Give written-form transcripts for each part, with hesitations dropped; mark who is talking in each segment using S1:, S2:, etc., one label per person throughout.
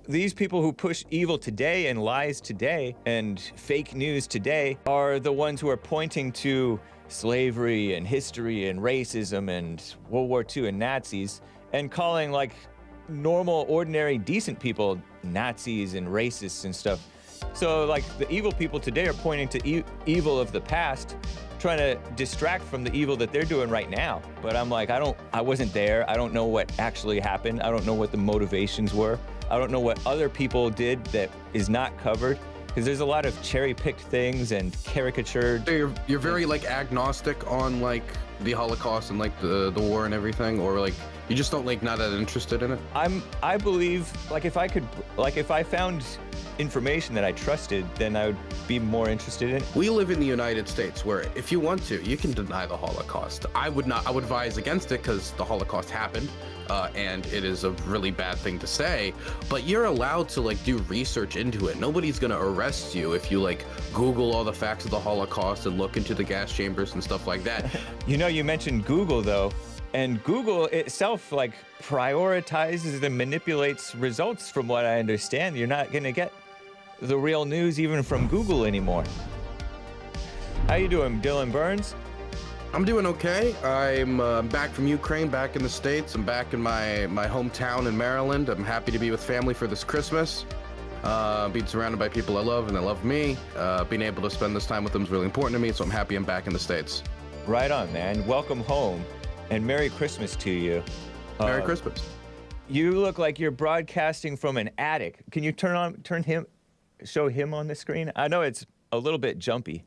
S1: these people who push evil today and lies today and fake news today are the ones who are pointing to slavery and history and racism and World War II and Nazis and calling like normal, ordinary, decent people Nazis and racists and stuff. So like the evil people today are pointing to evil of the past, trying to distract from the evil that they're doing right now. But I'm like, I wasn't there. I don't know what actually happened. I don't know what the motivations were. I don't know what other people did that is not covered. Because there's a lot of cherry-picked things and caricatured.
S2: So you're very like agnostic on like the Holocaust and like the war and everything, or like you just don't like not that interested in it?
S1: I believe like if I found information that I trusted, then I would be more interested in it.
S2: We live in the United States where if you want to, you can deny the Holocaust. I would advise against it because the Holocaust happened and it is a really bad thing to say, but you're allowed to like do research into it. Nobody's gonna arrest you if you like Google all the facts of the Holocaust and look into the gas chambers and stuff like that.
S1: You know, you mentioned Google though, and Google itself like prioritizes and manipulates results from what I understand. You're not gonna get the real news even from Google anymore. How you doing, Dylan Burns?
S2: I'm doing okay. I'm back from Ukraine, back in the States. I'm back in my hometown in Maryland. I'm happy to be with family for this Christmas. Being surrounded by people I love and they love me. Being able to spend this time with them is really important to me, so I'm happy I'm back in the States.
S1: Right on, man. Welcome home, and Merry Christmas to you.
S2: Merry Christmas.
S1: You look like you're broadcasting from an attic. Can you show him on the screen? I know it's a little bit jumpy.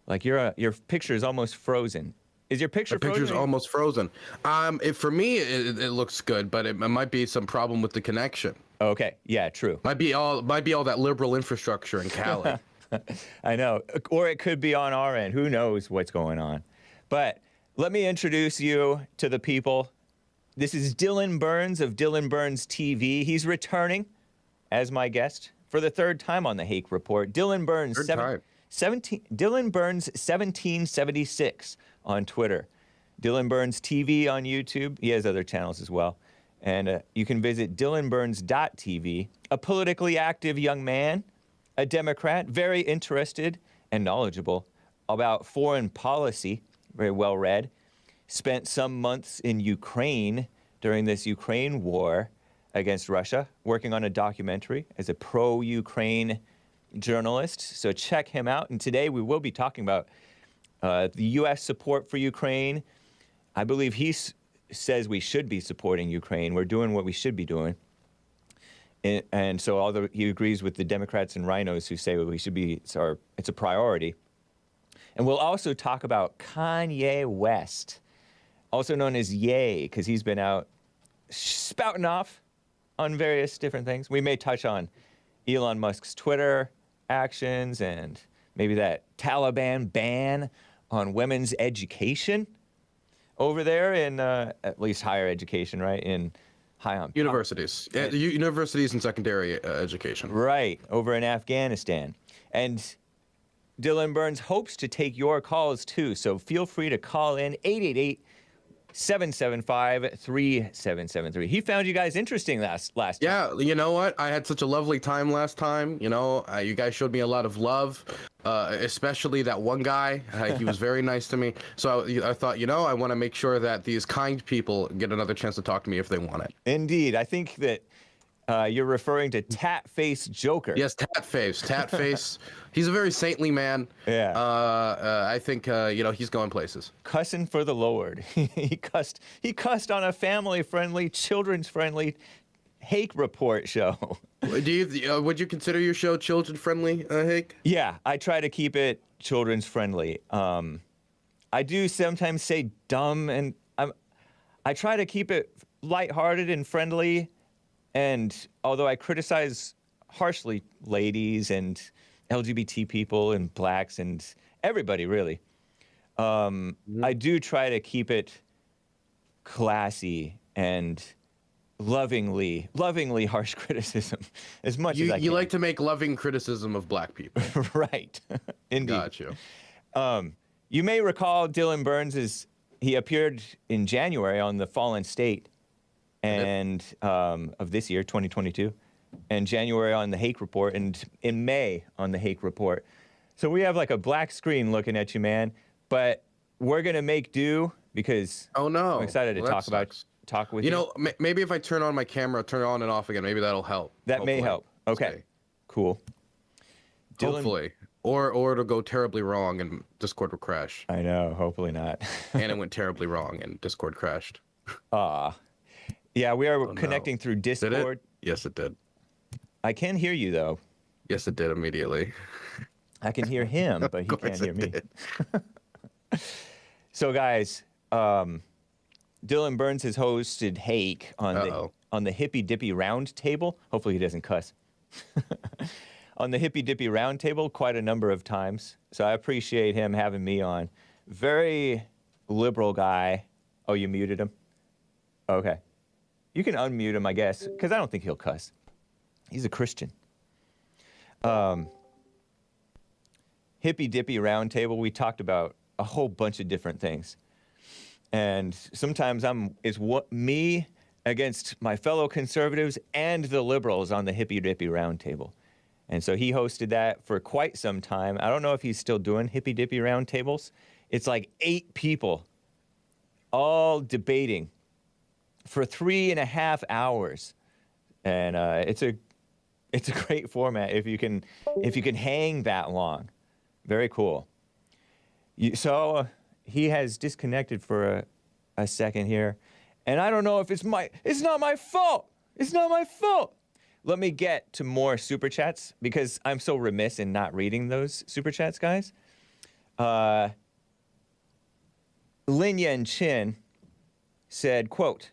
S1: Like your picture is almost frozen. Is your picture frozen?
S2: The picture's almost frozen. For me, it looks good, but it might be some problem with the connection.
S1: Okay, yeah, true.
S2: Might be all that liberal infrastructure in Cali.
S1: I know, or it could be on our end. Who knows what's going on? But let me introduce you to the people. This is Dylan Burns of Dylan Burns TV. He's returning as my guest for the third time on the Hake Report. Dylan Burns, Dylan Burns 1776 on Twitter. Dylan Burns TV on YouTube. He has other channels as well. And you can visit DylanBurns.tv. A politically active young man, a Democrat, very interested and knowledgeable about foreign policy, very well read. Spent some months in Ukraine during this Ukraine war against Russia, working on a documentary as a pro-Ukraine journalist. So check him out. And today we will be talking about the U.S. support for Ukraine. I believe he says we should be supporting Ukraine. We're doing what we should be doing. And so although he agrees with the Democrats and rhinos who say we should be, it's a priority. And we'll also talk about Kanye West, also known as Ye, because he's been out spouting off on various different things. We may touch on Elon Musk's Twitter actions and maybe that Taliban ban on women's education over there in at least higher education, right? In
S2: universities. Universities and secondary education.
S1: Right, over in Afghanistan. And Dylan Burns hopes to take your calls too, so feel free to call in 888-775-3773. He found you guys interesting last time.
S2: Yeah, you know what? I had such a lovely time last time. You know, you guys showed me a lot of love, especially that one guy. He was very nice to me. So I thought, you know, I want to make sure that these kind people get another chance to talk to me if they want it.
S1: Indeed. I think that you're referring to Tat Face Joker.
S2: Yes, Tat Face. He's a very saintly man.
S1: Yeah.
S2: I think you know, he's going places.
S1: Cussing for the Lord. He cussed on a family-friendly, children's-friendly Hake Report show.
S2: Would you consider your show children-friendly, Hake?
S1: Yeah, I try to keep it children's-friendly. I do sometimes say dumb, and I try to keep it lighthearted and friendly. And although I criticize harshly ladies and LGBT people and blacks and everybody really, I do try to keep it classy and lovingly harsh criticism as much as I can.
S2: You like to make loving criticism of black people.
S1: Right. Indeed.
S2: Got you.
S1: You may recall Dylan Burns he appeared in January on The Fallen State and of this year, 2022, and January on the Hake Report, and in May on the Hake Report. So we have like a black screen looking at you, man. But we're gonna make do because
S2: Oh no!
S1: I'm excited to
S2: Well, that
S1: talk with you.
S2: You know, maybe if I turn on my camera, turn it on and off again, maybe that'll help.
S1: That may help. Okay,
S2: See.
S1: cool. Dylan,
S2: Hopefully, or it'll go terribly wrong and Discord will crash.
S1: I know. Hopefully not.
S2: And it went terribly wrong and Discord crashed.
S1: Yeah, we are
S2: no.
S1: connecting through
S2: Did
S1: Discord.
S2: it? Yes, it did.
S1: I can hear you though.
S2: Yes, it did immediately.
S1: I can hear him, but he can't hear me. So, guys, Dylan Burns has hosted Hake on the Hippy Dippy Round Table. Hopefully, he doesn't cuss. On the Hippy Dippy Round Table quite a number of times. So I appreciate him having me on. Very liberal guy. Oh, you muted him? Okay. You can unmute him, I guess, because I don't think he'll cuss. He's a Christian. Hippy Dippy Round Table, we talked about a whole bunch of different things. And sometimes it's me against my fellow conservatives and the liberals on the Hippy Dippy Round Table. And so he hosted that for quite some time. I don't know if he's still doing Hippy Dippy Round Tables. It's like 8 people all debating for 3.5 hours. And it's a great format if you can hang that long. Very cool. So he has disconnected for a second here, and I don't know if it's not my fault. It's not my fault. Let me get to more super chats because I'm so remiss in not reading those super chats, guys. Lin Yan Chin said, quote,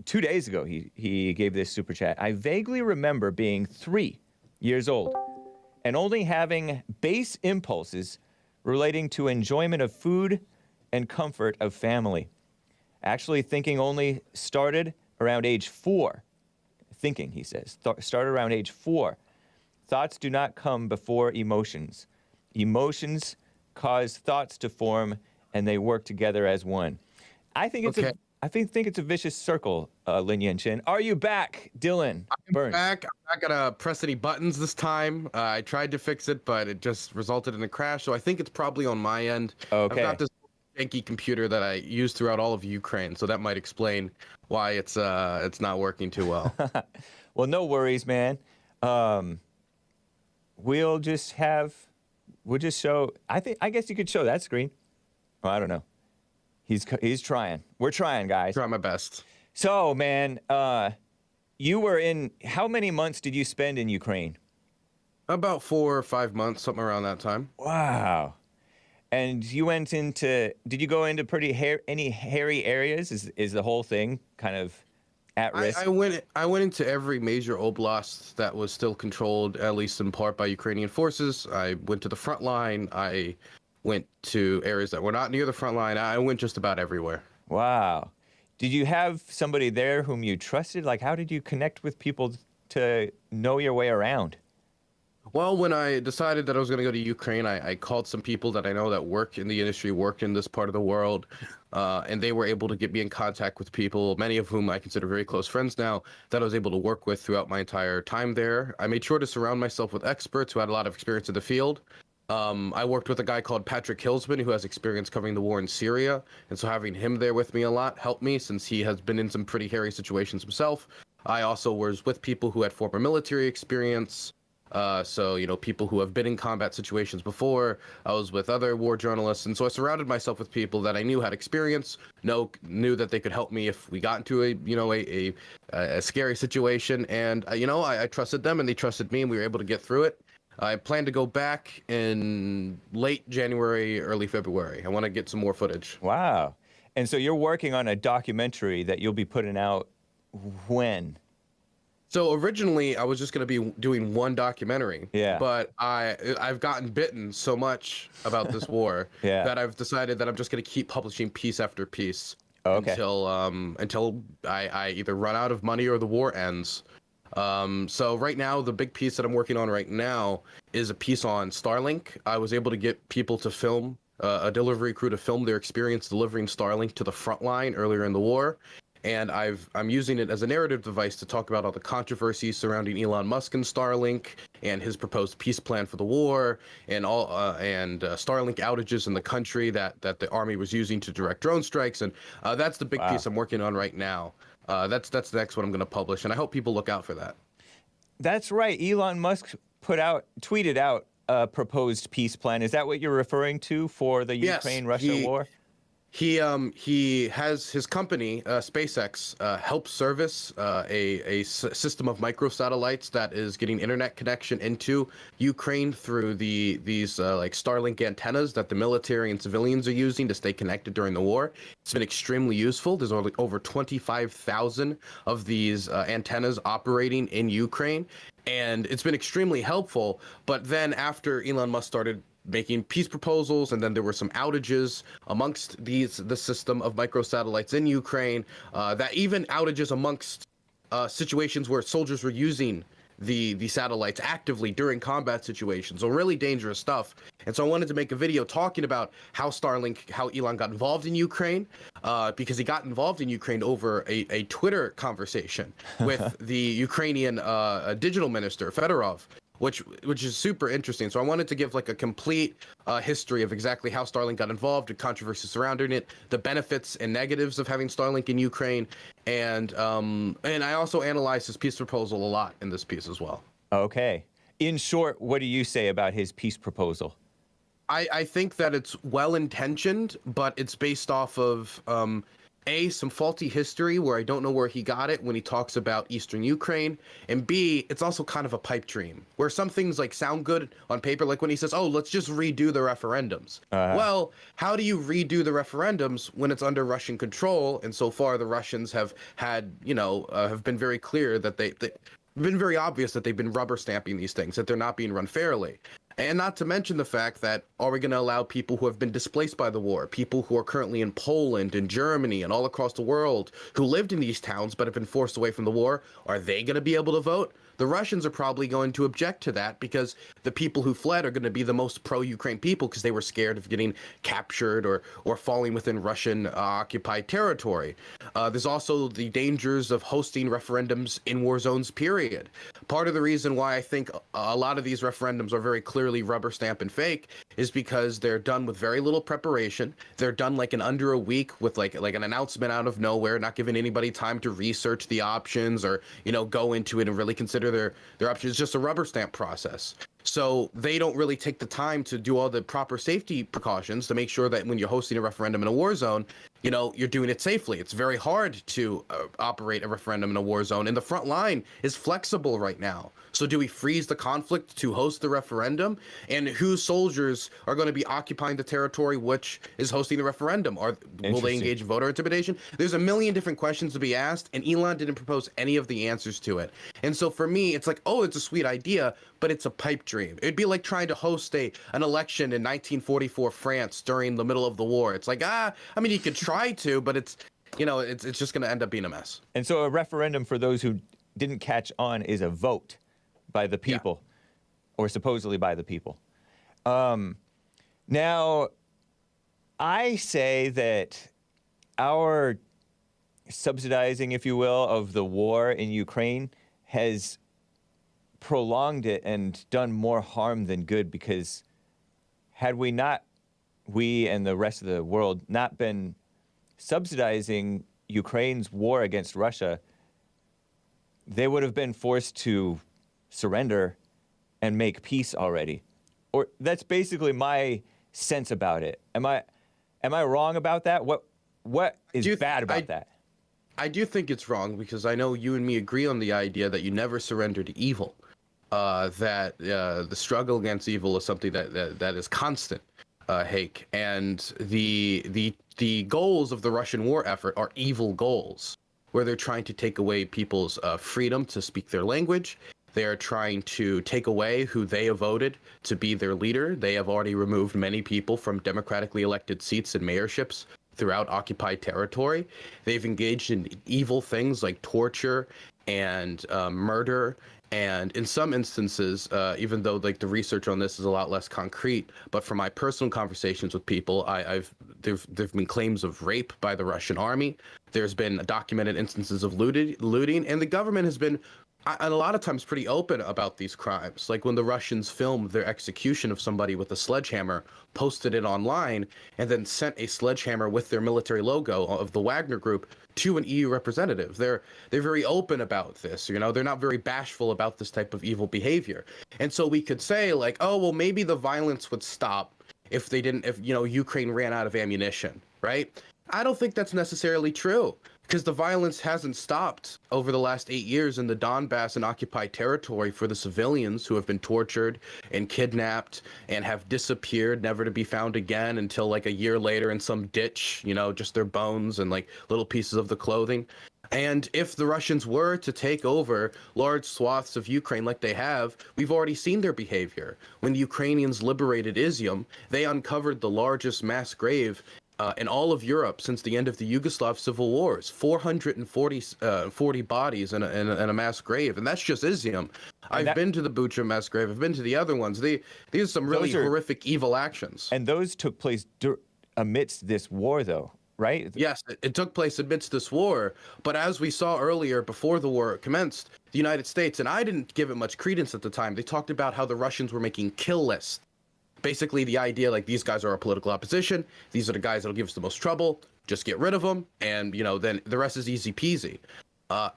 S1: 2 days ago, he gave this super chat. I vaguely remember being 3 years old and only having base impulses relating to enjoyment of food and comfort of family. Actually, thinking only started around age 4. Thinking, he says, started around age 4. Thoughts do not come before emotions. Emotions cause thoughts to form, and they work together as one. I think it's a vicious circle, Lin Yan Chin. Are you back, Dylan Burns?
S2: I'm back. I'm not gonna press any buttons this time. I tried to fix it, but it just resulted in a crash. So I think it's probably on my end.
S1: Okay.
S2: I've got this janky computer that I use throughout all of Ukraine, so that might explain why it's not working too well.
S1: Well, no worries, man. We'll just show. I guess you could show that screen. Well, I don't know. He's trying. We're trying, guys.
S2: Try my best.
S1: So, man, you were in. How many months did you spend in Ukraine?
S2: About 4 or 5 months, something around that time.
S1: Wow. And you went into. Did you go into any hairy areas? Is the whole thing kind of at risk?
S2: I went into every major oblast that was still controlled, at least in part, by Ukrainian forces. I went to the front line. I went to areas that were not near the front line. I went just about everywhere.
S1: Wow. Did you have somebody there whom you trusted? Like, how did you connect with people to know your way around?
S2: Well, when I decided that I was going to go to Ukraine, I called some people that I know that work in the industry, work in this part of the world, and they were able to get me in contact with people, many of whom I consider very close friends now, that I was able to work with throughout my entire time there. I made sure to surround myself with experts who had a lot of experience in the field. I worked with a guy called Patrick Hillsman, who has experience covering the war in Syria, and so having him there with me a lot helped me since he has been in some pretty hairy situations himself. I also was with people who had former military experience, so, you know, people who have been in combat situations before. I was with other war journalists, and so I surrounded myself with people that I knew had experience, knew that they could help me if we got into a scary situation, and I trusted them and they trusted me, and we were able to get through it. I plan to go back in late January, early February. I want to get some more footage.
S1: Wow. And so you're working on a documentary that you'll be putting out when?
S2: So originally I was just going to be doing one documentary.
S1: Yeah.
S2: But I've gotten bitten so much about this war that I've decided that I'm just going to keep publishing piece after piece until I either run out of money or the war ends. So right now, the big piece that I'm working on right now is a piece on Starlink. I was able to get people to film, a delivery crew to film their experience delivering Starlink to the front line earlier in the war. and I'm using it as a narrative device to talk about all the controversies surrounding Elon Musk and Starlink and his proposed peace plan for the war, and all Starlink outages in the country that the army was using to direct drone strikes, and that's the big piece I'm working on right now. That's the next one I'm going to publish, and I hope people look out for that.
S1: That's right. Elon Musk tweeted out a proposed peace plan. Is that what you're referring to for the Ukraine-Russia war?
S2: He has his company, SpaceX, help service a system of microsatellites that is getting internet connection into Ukraine through these like Starlink antennas that the military and civilians are using to stay connected during the war. It's been extremely useful. There's over 25,000 of these antennas operating in Ukraine, and it's been extremely helpful. But then after Elon Musk started making peace proposals, and then there were some outages amongst the system of microsatellites in Ukraine, that even outages amongst situations where soldiers were using the satellites actively during combat situations. So really dangerous stuff. And so I wanted to make a video talking about how Elon got involved in Ukraine, because he got involved in Ukraine over a Twitter conversation with the Ukrainian digital minister, Fedorov, which is super interesting. So I wanted to give like a complete history of exactly how Starlink got involved, the controversy surrounding it, the benefits and negatives of having Starlink in Ukraine, and I also analyzed his peace proposal a lot in this piece as well. Okay.
S1: In short, what do you say about his peace proposal?
S2: I think that it's well-intentioned, but it's based off of some faulty history where I don't know where he got it when he talks about Eastern Ukraine, and B, it's also kind of a pipe dream where some things like sound good on paper, like when he says, oh, let's just redo the referendums. Well, how do you redo the referendums when it's under Russian control? And so far the Russians have had, have been very clear that they've been very obvious that they've been rubber stamping these things, that they're not being run fairly. And not to mention the fact that, are we going to allow people who have been displaced by the war, people who are currently in Poland and Germany and all across the world who lived in these towns but have been forced away from the war, are they going to be able to vote? The Russians are probably going to object to that because the people who fled are going to be the most pro-Ukraine people because they were scared of getting captured or falling within Russian occupied territory. There's also the dangers of hosting referendums in war zones, period. Part of the reason why I think a lot of these referendums are very clearly rubber stamp and fake is because they're done with very little preparation. They're done like in under a week with like an announcement out of nowhere, not giving anybody time to research the options or, go into it and really consider their options. It's just a rubber stamp process. So they don't really take the time to do all the proper safety precautions to make sure that when you're hosting a referendum in a war zone, you're doing it safely. It's very hard to operate a referendum in a war zone, and the front line is flexible right now. So do we freeze the conflict to host the referendum? And whose soldiers are going to be occupying the territory which is hosting the referendum? Will they engage in voter intimidation? There's a million different questions to be asked, and Elon didn't propose any of the answers to it. And so for me, it's like, oh, it's a sweet idea, but it's a pipe dream. It'd be like trying to host an election in 1944 France during the middle of the war. It's like, you could try to, but it's just going to end up being a mess.
S1: And so a referendum, for those who didn't catch on, is a vote by the people, or supposedly by the people. Now, I say that our subsidizing, if you will, of the war in Ukraine has prolonged it and done more harm than good, because had we and the rest of the world not been subsidizing Ukraine's war against Russia, they would have been forced to surrender and make peace already. Or that's basically my sense about it. Am I wrong about that? What is bad about that?
S2: I do think it's wrong, because I know you and me agree on the idea that you never surrender to evil. That the struggle against evil is something that is constant, Hake. And the goals of the Russian war effort are evil goals, where they're trying to take away people's freedom to speak their language. They are trying to take away who they have voted to be their leader. They have already removed many people from democratically elected seats and mayorships throughout occupied territory. They've engaged in evil things like torture and murder And in some instances, even though like the research on this is a lot less concrete, but from my personal conversations with people, there've been claims of rape by the Russian army. There's been documented instances of looting, and the government has been a lot of times pretty open about these crimes. Like when the Russians filmed their execution of somebody with a sledgehammer, posted it online, and then sent a sledgehammer with their military logo of the Wagner Group to an EU representative. They're very open about this. You know, they're not very bashful about this type of evil behavior. And so we could say like, oh, well, maybe the violence would stop if Ukraine ran out of ammunition, right? I don't think that's necessarily true, because the violence hasn't stopped over the last 8 years in the Donbass and occupied territory for the civilians who have been tortured and kidnapped and have disappeared, never to be found again until like a year later in some ditch, you know, just their bones and like little pieces of the clothing. And if the Russians were to take over large swaths of Ukraine like they have, we've already seen their behavior. When the Ukrainians liberated Izium, they uncovered the largest mass grave in all of Europe since the end of the Yugoslav civil wars. 440 bodies in a mass grave, and that's just Izium. I've been to the Bucha mass grave. I've been to the other ones. These are some really horrific, evil actions.
S1: And those took place amidst this war, though, right?
S2: Yes, it took place amidst this war. But as we saw earlier, before the war commenced, the United States, and I didn't give it much credence at the time, they talked about how the Russians were making kill lists. Basically, the idea, like, these guys are our political opposition. These are the guys that'll give us the most trouble. Just get rid of them, and, you know, then the rest is easy peasy.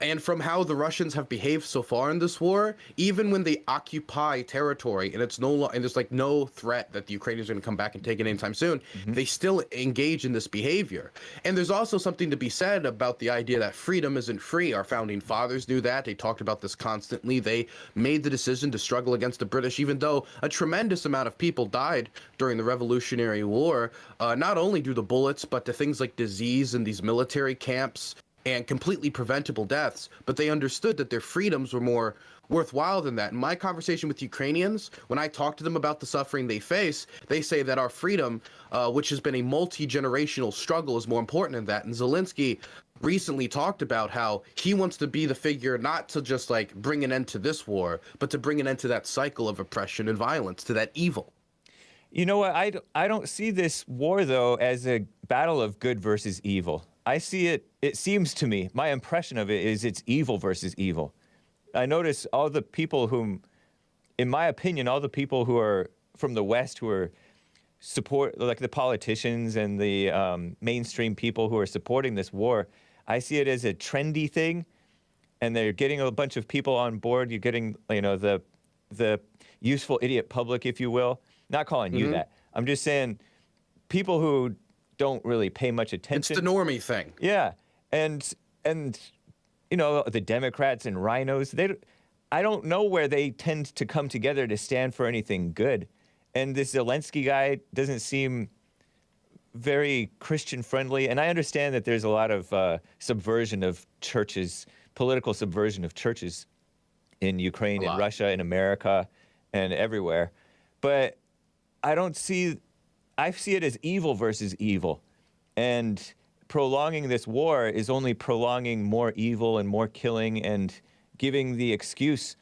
S2: And from how the Russians have behaved so far in this war, even when they occupy territory and there's like no threat that the Ukrainians are going to come back and take it anytime soon, they still engage in this behavior. And there's also something to be said about the idea that freedom isn't free. Our founding fathers knew that. They talked about this constantly. They made the decision to struggle against the British, even though a tremendous amount of people died during the Revolutionary War, not only due to bullets, but to things like disease in these military camps and completely preventable deaths, but they understood that their freedoms were more worthwhile than that. In my conversation with Ukrainians, when I talk to them about the suffering they face, they say that our freedom, which has been a multi-generational struggle, is more important than that. And Zelensky recently talked about how he wants to be the figure not to just like bring an end to this war, but to bring an end to that cycle of oppression and violence, to that evil.
S1: You know what? I don't see this war, though, as a battle of good versus evil. I see it seems to me, my impression of it is it's evil versus evil. I notice all the people in my opinion, all the people who are from the West who are like the politicians and the mainstream people who are supporting this war, I see it as a trendy thing, and they're getting a bunch of people on board. You're getting, you know, the useful idiot public, if you will. Not calling you that. I'm just saying people who don't really pay much attention.
S2: It's the normie thing.
S1: Yeah, and you know, the Democrats and rhinos, I don't know where they tend to come together to stand for anything good. And this Zelensky guy doesn't seem very Christian friendly. And I understand that there's a lot of subversion of churches, political subversion of churches in Ukraine and Russia and America and everywhere. But I see it as evil versus evil. And prolonging this war is only prolonging more evil and more killing and giving the excuse.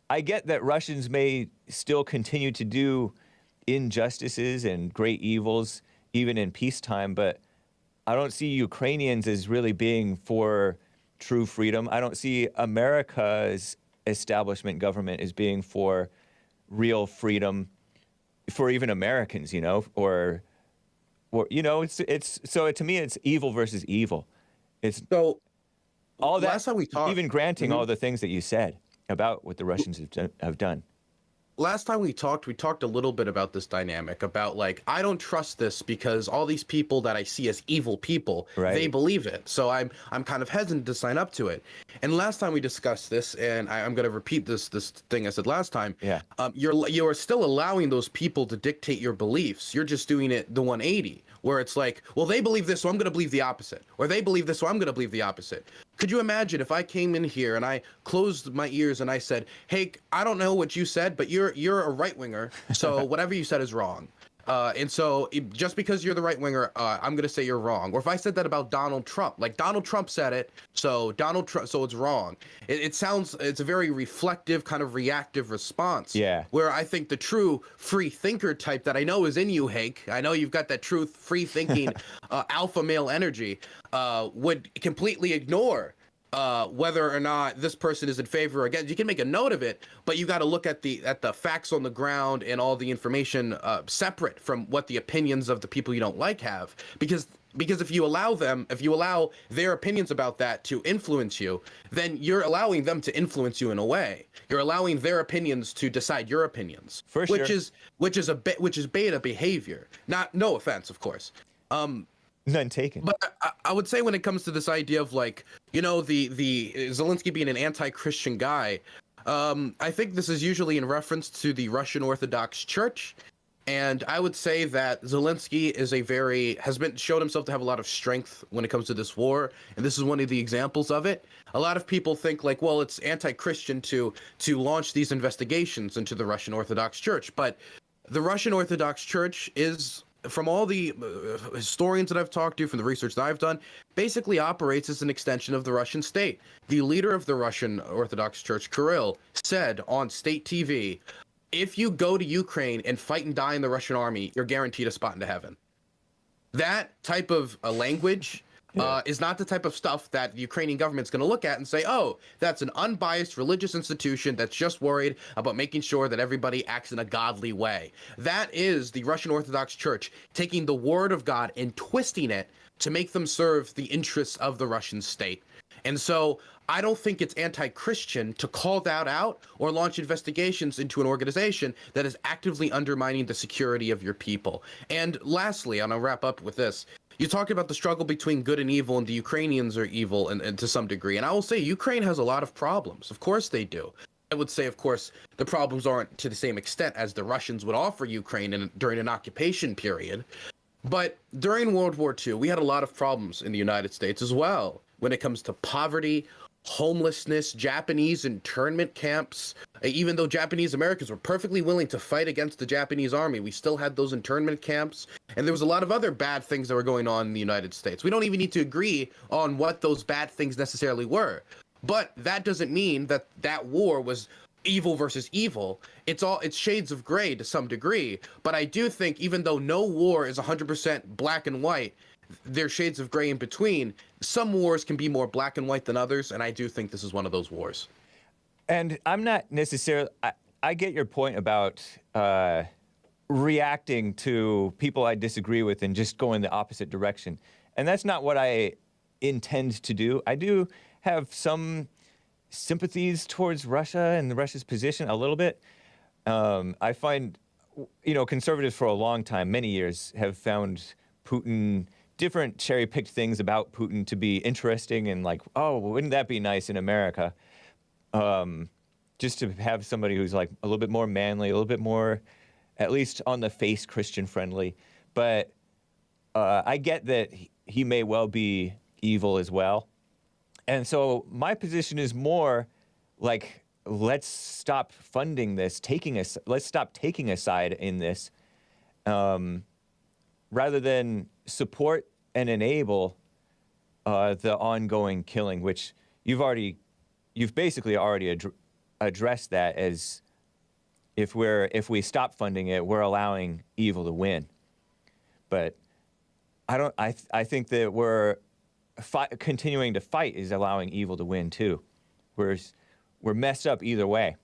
S1: I get that Russians may still continue to do injustices and great evils, even in peacetime, but I don't see Ukrainians as really being for true freedom. I don't see America's establishment government as being for real freedom for even Americans, you know, or you know, it's so to me it's evil versus evil. It's
S2: so
S1: all that.
S2: Last time we talked,
S1: even granting all the things that you said about what the Russians have done.
S2: Last time we talked a little bit about this dynamic, about like, I don't trust this because all these people that I see as evil people, they believe it. So I'm kind of hesitant to sign up to it. And last time we discussed this, and I'm going to repeat this thing I said last time.
S1: Yeah.
S2: You're still allowing those people to dictate your beliefs. You're just doing it the 180, where it's like, well, they believe this, so I'm going to believe the opposite. Or they believe this, so I'm going to believe the opposite. Could you imagine if I came in here and I closed my ears and I said, Hake, I don't know what you said, but you're a right-winger, so whatever you said is wrong. And so just because you're the right winger, I'm going to say you're wrong. Or if I said that about Donald Trump, like Donald Trump said it, so so it's wrong. It's a very reflective, kind of reactive response.
S1: Yeah.
S2: Where I think the true free thinker type that I know is in you, Hake, I know you've got that true free thinking alpha male energy, would completely ignore whether or not this person is in favor or against. You can make a note of it, but you got to look at the facts on the ground and all the information separate from what the opinions of the people you don't like have. Because if you allow their opinions about that to influence you, then you're allowing them to influence you in a way. You're allowing their opinions to decide your opinions,
S1: For sure.
S2: which is beta behavior. No offense, of course.
S1: None taken.
S2: But I would say when it comes to this idea of like, the Zelensky being an anti-Christian guy, I think this is usually in reference to the Russian Orthodox Church. And I would say that Zelensky has shown himself to have a lot of strength when it comes to this war. And this is one of the examples of it. A lot of people think like, well, it's anti-Christian to launch these investigations into the Russian Orthodox Church. But the Russian Orthodox Church is, from all the historians that I've talked to, from the research that I've done, basically operates as an extension of the Russian state. The leader of the Russian Orthodox Church, Kirill, said on state TV, if you go to Ukraine and fight and die in the Russian army, you're guaranteed a spot into heaven. That type of language is not the type of stuff that the Ukrainian government's going to look at and say, oh, that's an unbiased religious institution that's just worried about making sure that everybody acts in a godly way. That is the Russian Orthodox Church taking the word of God and twisting it to make them serve the interests of the Russian state. And so I don't think it's anti-Christian to call that out or launch investigations into an organization that is actively undermining the security of your people. And lastly, and I'll wrap up with this, you talk about the struggle between good and evil, and the Ukrainians are evil and to some degree. And I will say Ukraine has a lot of problems. Of course they do. I would say, of course, the problems aren't to the same extent as the Russians would offer Ukraine during an occupation period. But during World War II, we had a lot of problems in the United States as well when it comes to poverty, homelessness, Japanese internment camps. Even though Japanese Americans were perfectly willing to fight against the Japanese army, we still had those internment camps. And there was a lot of other bad things that were going on in the United States. We don't even need to agree on what those bad things necessarily were. But that doesn't mean that that war was evil versus evil. It's shades of gray to some degree. But I do think even though no war is 100% black and white, there's shades of gray in between. Some wars can be more black and white than others, and I do think this is one of those wars.
S1: And I'm not necessarily, I get your point about reacting to people I disagree with and just going the opposite direction. And that's not what I intend to do. I do have some sympathies towards Russia and Russia's position a little bit. I find, conservatives for a long time, many years, have found Putin, different cherry-picked things about Putin to be interesting and like, oh, wouldn't that be nice in America? Just to have somebody who's like a little bit more manly, a little bit more, at least on the face, Christian-friendly. But I get that he may well be evil as well. And so my position is more like, let's stop funding this, let's stop taking a side in this, rather than support and enable the ongoing killing, which you've basically already addressed that as if we stop funding it, we're allowing evil to win. But I think that we're continuing to fight is allowing evil to win too. We're messed up either way.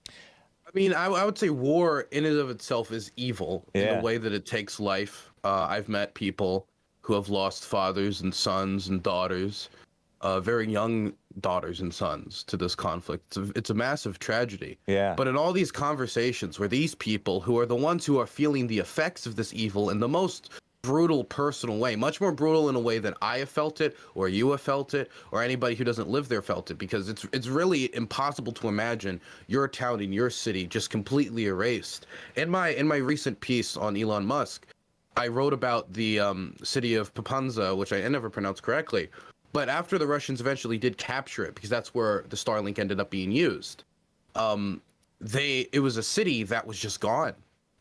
S2: I mean, I would say war in and of itself is evil in the way that it takes life. I've met people who have lost fathers and sons and daughters, very young daughters and sons to this conflict. It's a massive tragedy.
S1: Yeah.
S2: But in all these conversations where these people who are the ones who are feeling the effects of this evil in the most brutal personal way, much more brutal in a way that I have felt it or you have felt it or anybody who doesn't live there felt it, because it's really impossible to imagine your town and your city just completely erased. In my recent piece on Elon Musk, I wrote about the city of Papanza, which I never pronounced correctly, but after the Russians eventually did capture it, because that's where the Starlink ended up being used, it was a city that was just gone.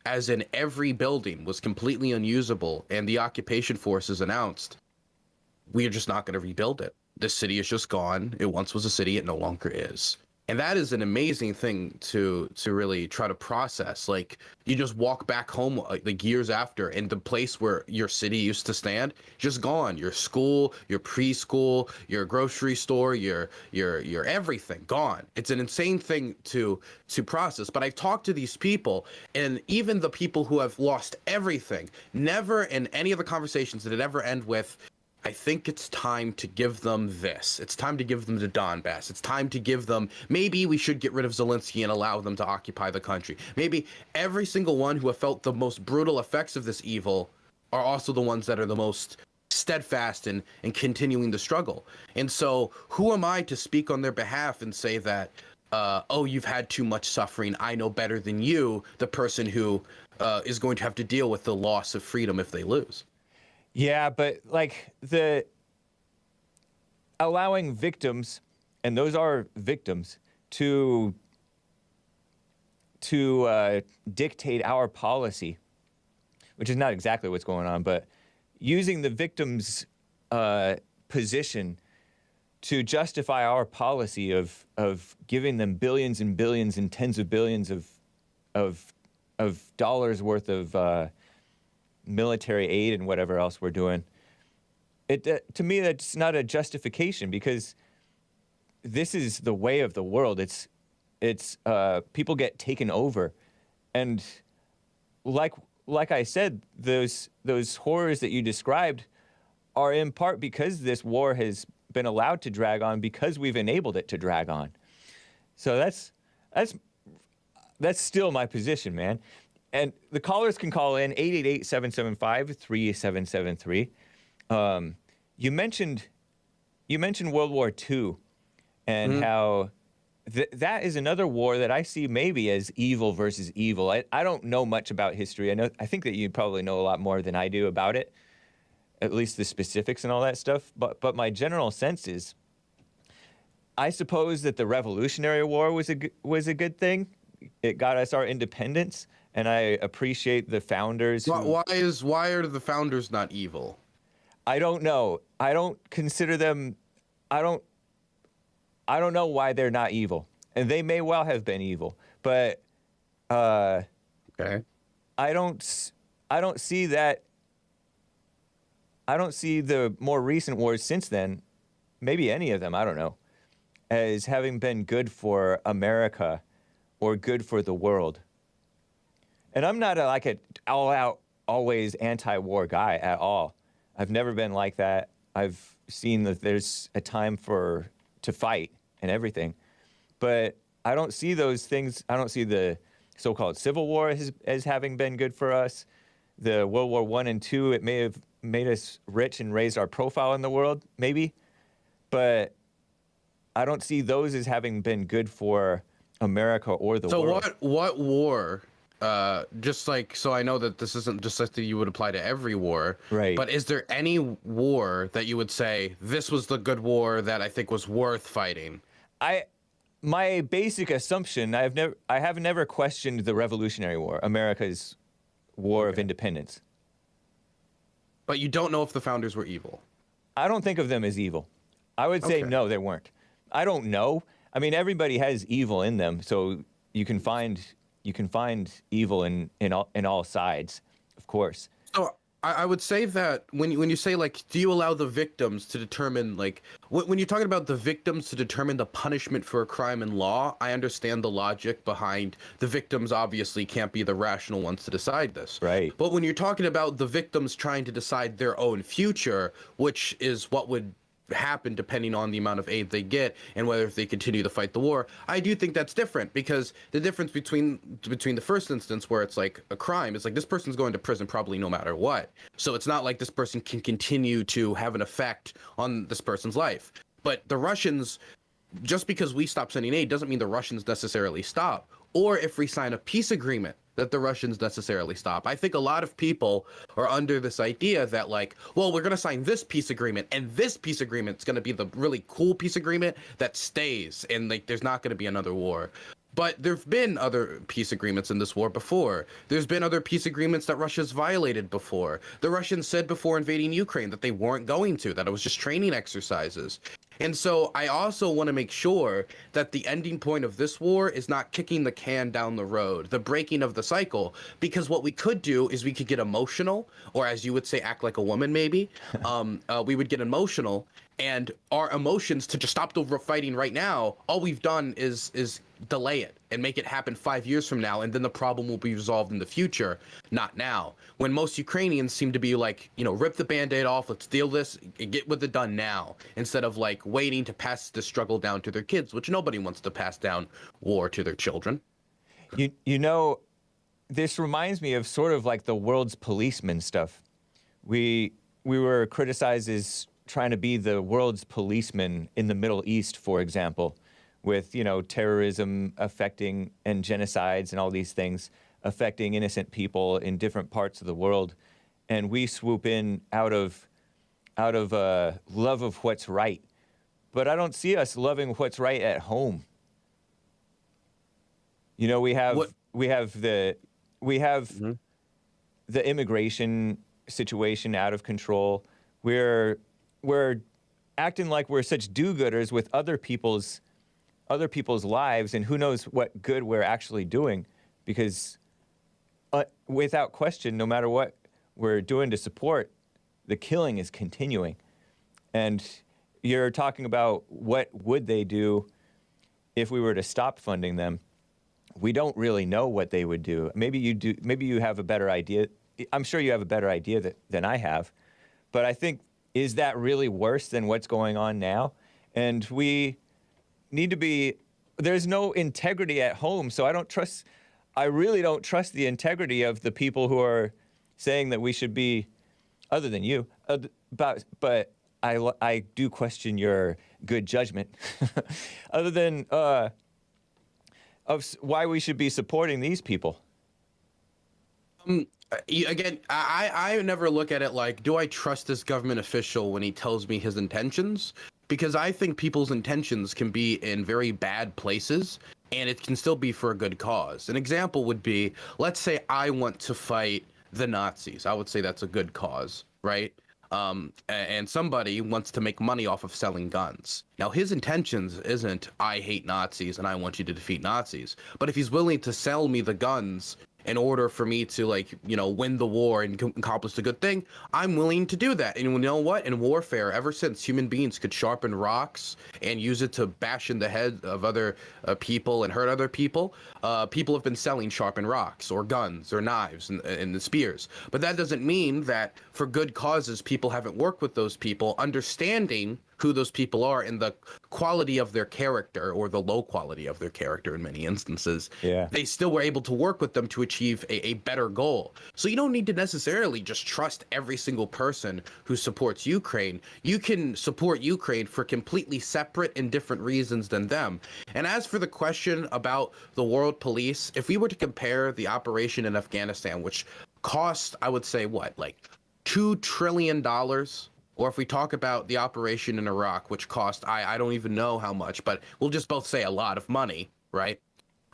S2: as in every building was completely unusable, and the occupation forces announced, we are just not going to rebuild it. This city is just gone. It once was a city. It no longer is. And that is an amazing thing to really try to process. Like, you just walk back home like years after, and the place where your city used to stand, just gone. Your school, your preschool, your grocery store, your everything gone. It's an insane thing to process. But I've talked to these people, and even the people who have lost everything, never in any of the conversations did it ever end with, I think it's time to give them this. It's time to give them the Donbass. It's time to give them, maybe we should get rid of Zelensky and allow them to occupy the country. Maybe every single one who have felt the most brutal effects of this evil are also the ones that are the most steadfast in continuing the struggle. And so who am I to speak on their behalf and say that, oh, you've had too much suffering, I know better than you, the person who is going to have to deal with the loss of freedom if they lose.
S1: Yeah, but like the allowing victims, and those are victims, to dictate our policy, which is not exactly what's going on, but using the victims' position to justify our policy of giving them billions and billions and tens of billions of dollars worth of military aid and whatever else we're doing. To me, that's not a justification, because this is the way of the world. It's people get taken over, and like I said, those horrors that you described are in part because this war has been allowed to drag on, because we've enabled it to drag on. So that's still my position, man. And the callers can call in 888-775-3773. You mentioned World War II, and how that is another war that I see maybe as evil versus evil. I don't know much about history. I think that you probably know a lot more than I do about it, at least the specifics and all that stuff. But my general sense is, I suppose that the Revolutionary War was a good thing. It got us our independence. And I appreciate the founders.
S2: Why are the founders not evil?
S1: I don't know. I don't consider them. I don't know why they're not evil, and they may well have been evil. But
S2: okay.
S1: I don't see that. I don't see the more recent wars since then, maybe any of them, I don't know, as having been good for America or good for the world. And I'm not like an all-out, always anti-war guy at all. I've never been like that. I've seen that there's a time to fight and everything. But I don't see those things. I don't see the so-called Civil War as having been good for us. The World War I and II, it may have made us rich and raised our profile in the world, maybe. But I don't see those as having been good for America or the world.
S2: So what war... just like, so I know that this isn't just like that you would apply to every war,
S1: right?
S2: But is there any war that you would say this was the good war that I think was worth fighting?
S1: My basic assumption, I have never questioned the Revolutionary War, America's war of independence.
S2: But you don't know if the founders were evil.
S1: I don't think of them as evil. I would say no, they weren't. I don't know. I mean, everybody has evil in them, so you can find evil in all sides, of course.
S2: So I would say that when you say, like, do you allow the victims to determine, like, when you're talking about the victims to determine the punishment for a crime in law, I understand the logic behind the victims obviously can't be the rational ones to decide this.
S1: Right.
S2: But when you're talking about the victims trying to decide their own future, which is what would happen depending on the amount of aid they get and whether if they continue to fight the war, I do think that's different, because the difference between the first instance where it's like a crime is like this person's going to prison probably no matter what, so it's not like this person can continue to have an effect on this person's life. But the Russians, just because we stop sending aid doesn't mean the Russians necessarily stop, or if we sign a peace agreement that the Russians necessarily stop. I think a lot of people are under this idea that, like, well, we're going to sign this peace agreement, and this peace agreement is going to be the really cool peace agreement that stays, and like there's not going to be another war. But there've been other peace agreements in this war before. There's been other peace agreements that Russia's violated before. The Russians said before invading Ukraine that they weren't going to, that it was just training exercises. And so I also want to make sure that the ending point of this war is not kicking the can down the road, the breaking of the cycle, because what we could do is we could get emotional, or as you would say, act like a woman, maybe. We would get emotional, and our emotions to just stop the fighting right now, all we've done is delay it and make it happen 5 years from now, and then the problem will be resolved in the future, not now. When most Ukrainians seem to be like, you know, rip the Band-Aid off, let's deal this, and get with it done now, instead of like waiting to pass the struggle down to their kids, which nobody wants to pass down war to their children.
S1: You know, this reminds me of sort of like the world's policeman stuff. We were criticized as trying to be the world's policeman in the Middle East, for example, with, you know, terrorism affecting and genocides and all these things affecting innocent people in different parts of the world. And we swoop in out of love of what's right. But I don't see us loving what's right at home. You know, we have the immigration situation out of control. We're acting like we're such do-gooders with other people's lives, and who knows what good we're actually doing, because without question, no matter what we're doing to support, the killing is continuing. And you're talking about what would they do if we were to stop funding them. We don't really know what they would do. Maybe you do. Maybe you have a better idea. I'm sure you have a better idea than I have. But I think, is that really worse than what's going on now? And we need to be, there's no integrity at home. So I really don't trust the integrity of the people who are saying that we should be, other than you, but I do question your good judgment, other than of why we should be supporting these people.
S2: Again, I never look at it like, do I trust this government official when he tells me his intentions? Because I think people's intentions can be in very bad places, and it can still be for a good cause. An example would be, let's say I want to fight the Nazis. I would say that's a good cause, right? And somebody wants to make money off of selling guns. Now, his intentions isn't, I hate Nazis and I want you to defeat Nazis. But if he's willing to sell me the guns in order for me to, like, you know, win the war and accomplish the good thing, I'm willing to do that. And you know what? In warfare, ever since human beings could sharpen rocks and use it to bash in the head of other people and hurt other people, people have been selling sharpened rocks or guns or knives and the spears. But that doesn't mean that for good causes, people haven't worked with those people, understanding who those people are and the quality of their character, or the low quality of their character in many instances.
S1: Yeah.
S2: They still were able to work with them to achieve a better goal. So you don't need to necessarily just trust every single person who supports Ukraine. You can support Ukraine for completely separate and different reasons than them. And as for the question about the world police, if we were to compare the operation in Afghanistan, which cost, I would say, what, like $2 trillion? Or if we talk about the operation in Iraq, which cost, I don't even know how much, but we'll just both say a lot of money, right?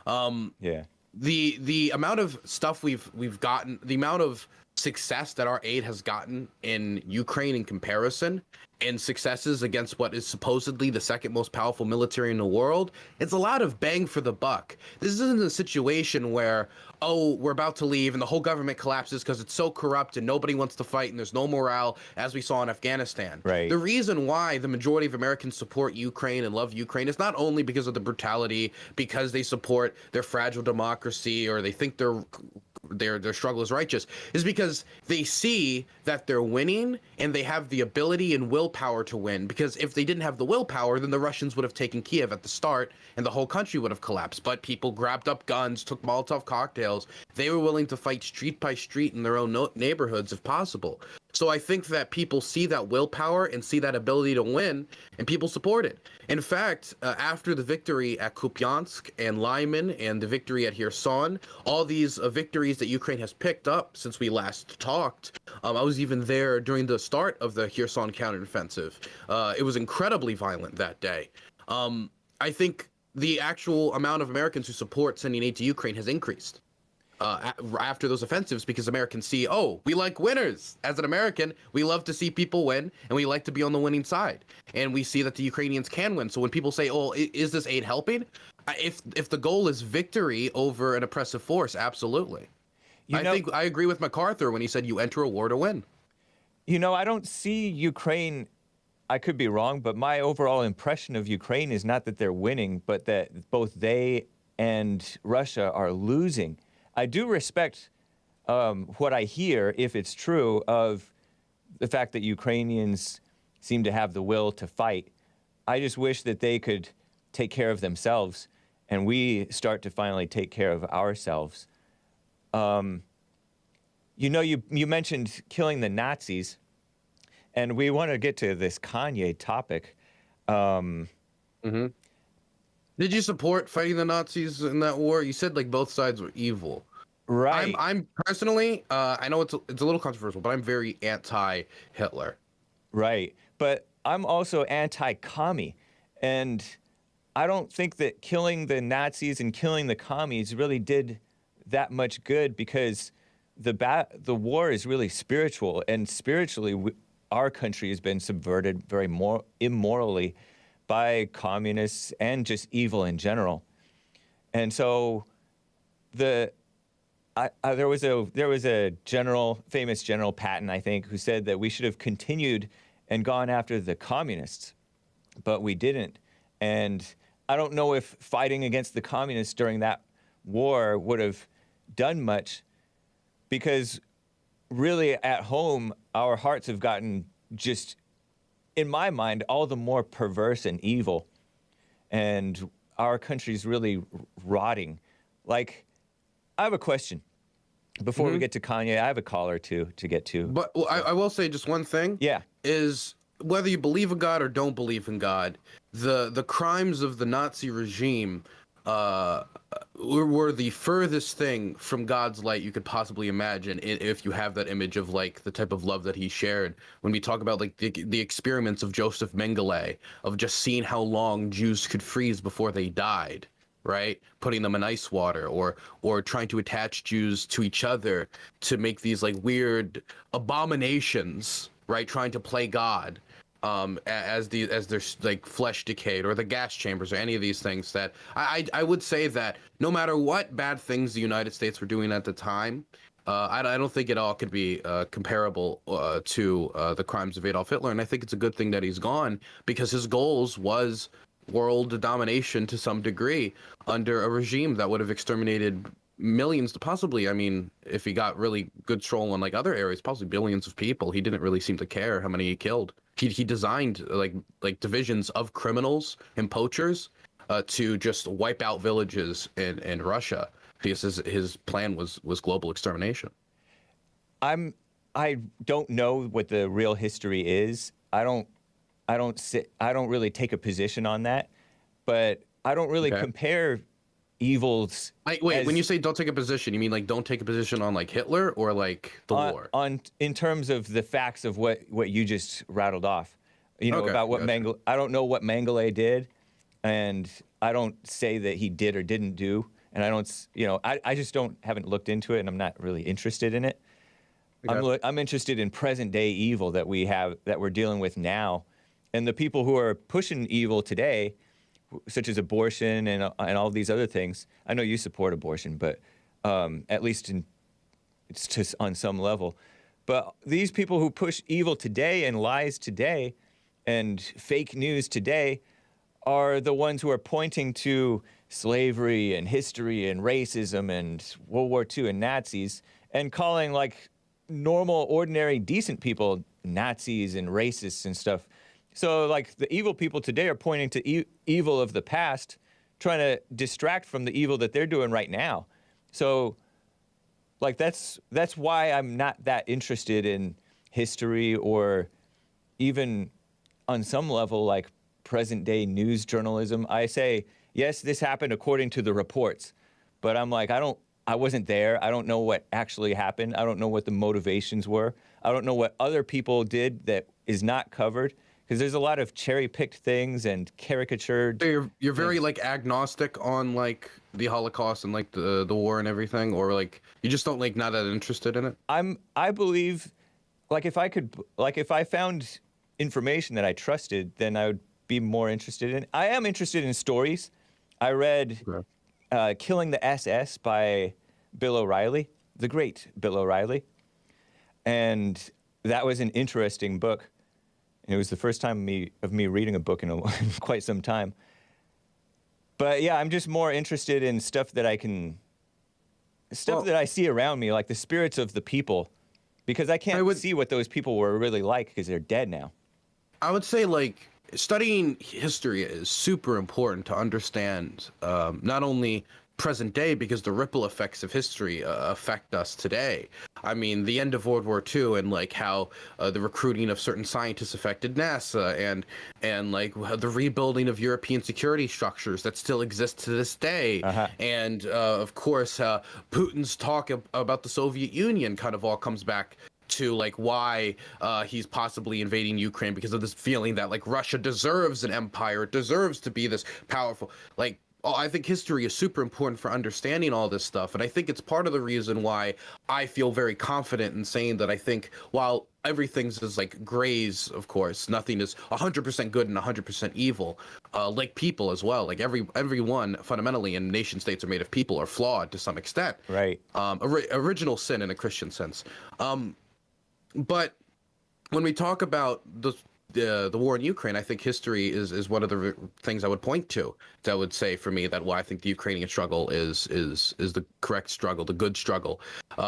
S1: Yeah.
S2: The amount of stuff we've gotten, the amount of success that our aid has gotten in Ukraine in comparison, and successes against what is supposedly the second most powerful military in the world, it's a lot of bang for the buck. This isn't a situation where, oh, we're about to leave and the whole government collapses because it's so corrupt and nobody wants to fight and there's no morale, as we saw in Afghanistan.
S1: Right.
S2: The reason why the majority of Americans support Ukraine and love Ukraine is not only because of the brutality, because they support their fragile democracy, or they think their struggle is righteous, is because they see that they're winning and they have the ability and willpower to win. Because if they didn't have the willpower, then the Russians would have taken Kiev at the start and the whole country would have collapsed. But people grabbed up guns, took Molotov cocktails. They were willing to fight street by street in their own neighborhoods if possible. So I think that people see that willpower and see that ability to win, and people support it. In fact, after the victory at Kupiansk and Lyman and the victory at Kherson, all these victories that Ukraine has picked up since we last talked, I was even there during the start of the Kherson counteroffensive. It was incredibly violent that day. I think the actual amount of Americans who support sending aid to Ukraine has increased after those offensives, because Americans see, oh, we like winners. As an American, we love to see people win, and we like to be on the winning side. And we see that the Ukrainians can win. So when people say, oh, is this aid helping? If the goal is victory over an oppressive force, absolutely. I think I agree with MacArthur when he said you enter a war to win.
S1: You know, I don't see Ukraine, I could be wrong, but my overall impression of Ukraine is not that they're winning, but that both they and Russia are losing. I do respect what I hear, if it's true, of the fact that Ukrainians seem to have the will to fight. I just wish that they could take care of themselves and we start to finally take care of ourselves. You know, you mentioned killing the Nazis, and we want to get to this Kanye topic.
S2: Did you support fighting the Nazis in that war? You said like both sides were evil.
S1: Right.
S2: I'm personally, I know it's a little controversial, but I'm very anti-Hitler.
S1: Right. But I'm also anti-commie. And I don't think that killing the Nazis and killing the commies really did that much good, because the war is really spiritual. And spiritually, our country has been subverted very immorally by communists and just evil in general. And so there was a famous General Patton, I think, who said that we should have continued and gone after the communists, but we didn't. And I don't know if fighting against the communists during that war would have done much, because really at home, our hearts have gotten just, in my mind, all the more perverse and evil. And our country's really rotting. Like, I have a question. Before we get to Kanye, I have a call or two to get to.
S2: But I will say just one thing.
S1: Yeah.
S2: Is whether you believe in God or don't believe in God, the crimes of the Nazi regime were the furthest thing from God's light you could possibly imagine, if you have that image of like the type of love that he shared. When we talk about like the experiments of Joseph Mengele, of just seeing how long Jews could freeze before they died, right? Putting them in ice water, or trying to attach Jews to each other to make these like weird abominations, right? Trying to play God. As their like flesh decayed, or the gas chambers, or any of these things, that I would say that no matter what bad things the United States were doing at the time, I don't think it all could be comparable to the crimes of Adolf Hitler. And I think it's a good thing that he's gone, because his goals was world domination to some degree under a regime that would have exterminated millions, possibly, I mean, if he got really good control on like other areas, possibly billions of people. He didn't really seem to care how many he killed. He designed like divisions of criminals and poachers to just wipe out villages in Russia, because his plan was global extermination.
S1: I don't know what the real history is. I don't really take a position on that, but I don't really compare evils.
S2: Wait, when you say don't take a position, you mean like don't take a position on like Hitler, or like the war?
S1: In terms of the facts of what you just rattled off, you know, about what Mengele. I don't know what Mengele did, and I don't say that he did or didn't do, and I don't, I just haven't looked into it, and I'm not really interested in it. Okay. I'm interested in present day evil that we're dealing with now, and the people who are pushing evil today, such as abortion and all these other things. I know you support abortion, but at least it's just on some level. But these people who push evil today and lies today and fake news today are the ones who are pointing to slavery and history and racism and World War II and Nazis, and calling like normal, ordinary, decent people Nazis and racists and stuff. So, like, the evil people today are pointing to evil of the past, trying to distract from the evil that they're doing right now. So, like, that's why I'm not that interested in history, or even on some level, like, present-day news journalism. I say, yes, this happened according to the reports, but I'm like, I wasn't there. I don't know what actually happened. I don't know what the motivations were. I don't know what other people did that is not covered. because there's a lot of cherry-picked things and caricatured.
S2: So you're very
S1: things.
S2: like agnostic on like the Holocaust and like the war and everything, or like you just don't like not that interested in it?
S1: I believe, like if I found information that I trusted, then I would be more interested in. I am interested in stories. I read Killing the SS by Bill O'Reilly, the great Bill O'Reilly. And that was an interesting book. And it was the first time of me reading a book in quite some time. But yeah, I'm just more interested in stuff that that I see around me, like the spirits of the people, because I can't see what those people were really like because they're dead now.
S2: I would say like studying history is super important to understand not only present day, because the ripple effects of history affect us today. I mean, the end of World War II and like how the recruiting of certain scientists affected NASA, and like the rebuilding of European security structures that still exist to this day. And of course, Putin's talk about the Soviet Union kind of all comes back to like why he's possibly invading Ukraine, because of this feeling that like Russia deserves an empire, it deserves to be this powerful. Like, I think history is super important for understanding all this stuff, and I think it's part of the reason why I feel very confident in saying that I think while everything's is like grays, of course, nothing is 100% good and 100% evil, like people as well. Like everyone fundamentally in nation states are made of people, are flawed to some extent.
S1: Right.
S2: Original sin in a Christian sense. But when we talk about the war in Ukraine, I think history is one of the things I would point to that would say for me that why I think the Ukrainian struggle is the correct struggle, the good struggle.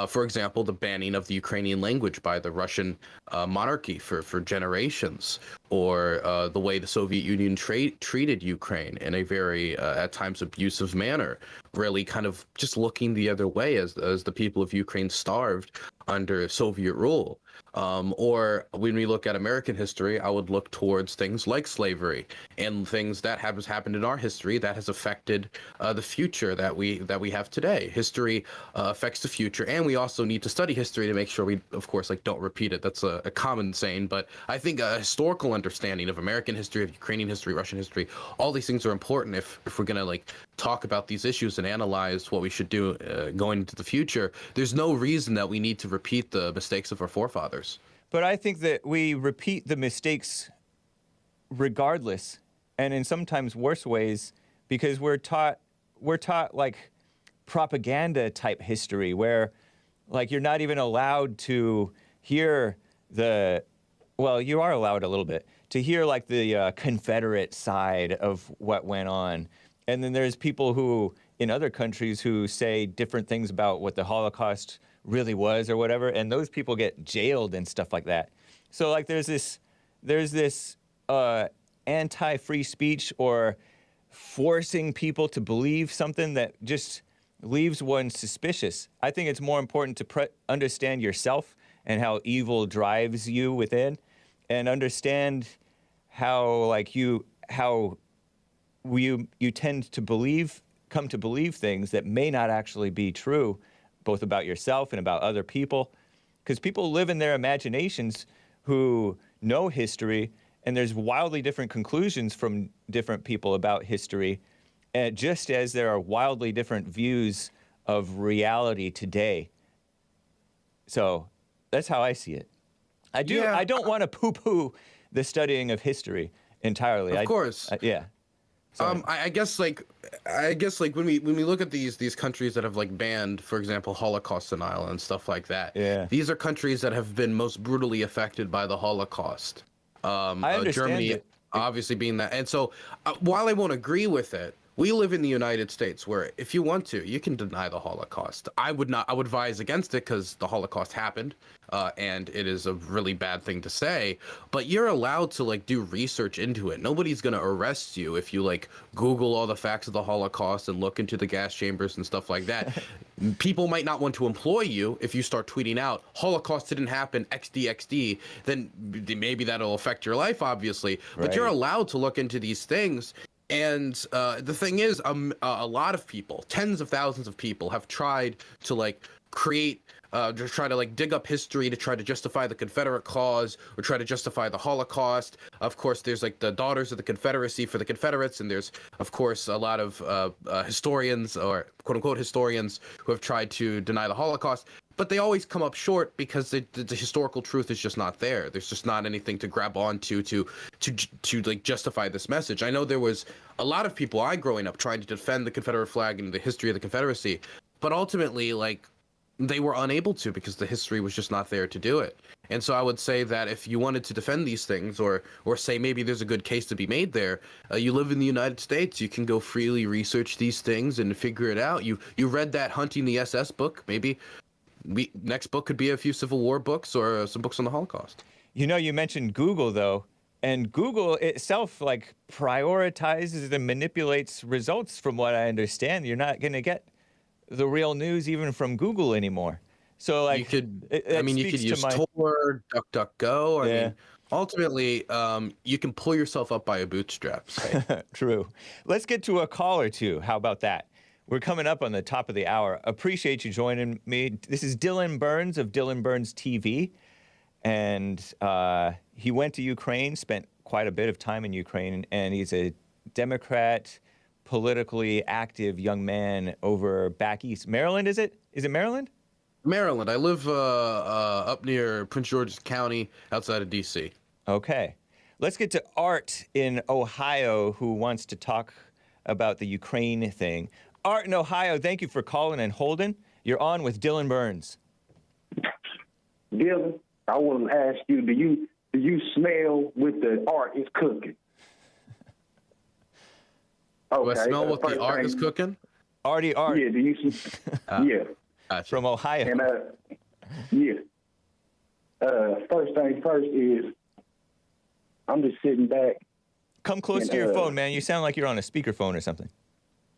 S2: For example, the banning of the Ukrainian language by the Russian monarchy for generations, or the way the Soviet Union treated Ukraine in a very at times abusive manner, really kind of just looking the other way as the people of Ukraine starved under Soviet rule. Or when we look at American history, I would look towards things like slavery and things that has happened in our history that has affected the future that we have today. History affects the future, and we also need to study history to make sure we, of course, like don't repeat it. That's a common saying, but I think a historical understanding of American history, of Ukrainian history, Russian history, all these things are important if we're gonna like talk about these issues and analyze what we should do going into the future. There's no reason that we need to repeat the mistakes of our forefathers.
S1: But I think that we repeat the mistakes regardless, and in sometimes worse ways, because we're taught like propaganda type history where like you're not even allowed to hear you are allowed a little bit to hear like the Confederate side of what went on. And then there's people who in other countries who say different things about what the Holocaust really was or whatever, and those people get jailed and stuff like that. So like there's this anti-free speech or forcing people to believe something that just leaves one suspicious. I think it's more important to understand yourself and how evil drives you within, and understand how you tend to come to believe things that may not actually be true, both about yourself and about other people. Because people live in their imaginations who know history, and there's wildly different conclusions from different people about history, and just as there are wildly different views of reality today. So that's how I see it. I don't want to poo-poo the studying of history entirely.
S2: Of course.
S1: Yeah. Sorry.
S2: I guess like when we look at these countries that have like banned, for example, Holocaust denial and stuff like that.
S1: Yeah.
S2: These are countries that have been most brutally affected by the Holocaust.
S1: I understand
S2: Germany obviously being that. And so while I won't agree with it, we live in the United States where if you want to, you can deny the Holocaust. I would advise against it because the Holocaust happened, and it is a really bad thing to say, but you're allowed to like do research into it. Nobody's going to arrest you if you like Google all the facts of the Holocaust and look into the gas chambers and stuff like that. People might not want to employ you if you start tweeting out Holocaust didn't happen, XD, then maybe that'll affect your life, obviously, but
S1: Right.
S2: You're allowed to look into these things. And the thing is, a lot of people, tens of thousands of people, have tried to like create, to try to like dig up history to try to justify the Confederate cause or try to justify the Holocaust. Of course, there's like the Daughters of the Confederacy for the Confederates, and there's of course a lot of historians or quote unquote historians who have tried to deny the Holocaust. But they always come up short because the historical truth is just not there. There's just not anything to grab onto to like justify this message. I know there was a lot of people growing up trying to defend the Confederate flag and the history of the Confederacy, but ultimately like they were unable to because the history was just not there to do it. And so I would say that if you wanted to defend these things or say maybe there's a good case to be made there, you live in the United States, you can go freely research these things and figure it out. You read that Hunting the SS book, maybe next book could be a few Civil War books or some books on the Holocaust.
S1: You know, you mentioned Google, though, and Google itself, like, prioritizes and manipulates results from what I understand. You're not going to get the real news even from Google anymore. So, like,
S2: you could use Tor, DuckDuckGo. I mean, ultimately, you can pull yourself up by your bootstraps. Right?
S1: True. Let's get to a call or two. How about that? We're coming up on the top of the hour. Appreciate you joining me. This is Dylan Burns of Dylan Burns TV. And he went to Ukraine, spent quite a bit of time in Ukraine, and he's a Democrat, politically active young man over back east. Maryland, is it? Is it Maryland?
S2: Maryland. I live up near Prince George's County, outside of D.C.
S1: Okay. Let's get to Art in Ohio, who wants to talk about the Ukraine thing. Art in Ohio, thank you for calling and holding. You're on with Dylan Burns.
S3: Dylan, I want to ask you, do you smell what the art is cooking?
S2: Okay. Do I smell what the art is cooking?
S1: Artie Art.
S3: Yeah, do you? Yeah.
S2: Gotcha.
S1: From Ohio.
S3: And yeah. First thing first is, I'm just sitting back.
S1: Come close to your phone, man. You sound like you're on a speakerphone or something.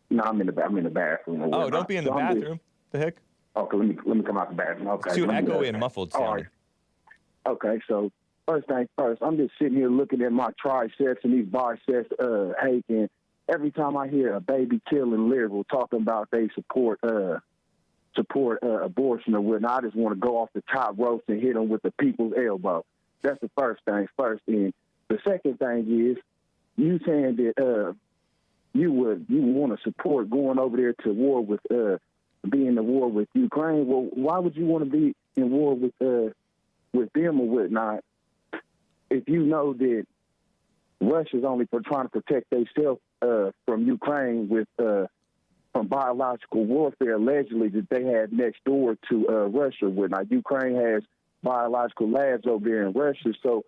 S3: No, I'm in the bathroom.
S1: Oh, don't be in the bathroom. The heck?
S3: Okay, let me come out the bathroom. Okay.
S1: It's too echoey and muffled sounding.
S3: All right. Okay, so first thing first, I'm just sitting here looking at my triceps and these biceps aching. Every time I hear a baby killing liberal talking about they support abortion or whatnot, I just want to go off the top ropes and hit them with the people's elbow. That's the first thing first. And the second thing is, you saying that you want to support going over there to war with be in the war with Ukraine. Well, why would you want to be in war with them or whatnot if you know that Russia's only for trying to protect themselves from Ukraine with from biological warfare allegedly that they had next door to Russia. Whatnot. Ukraine has biological labs over there in Russia, so.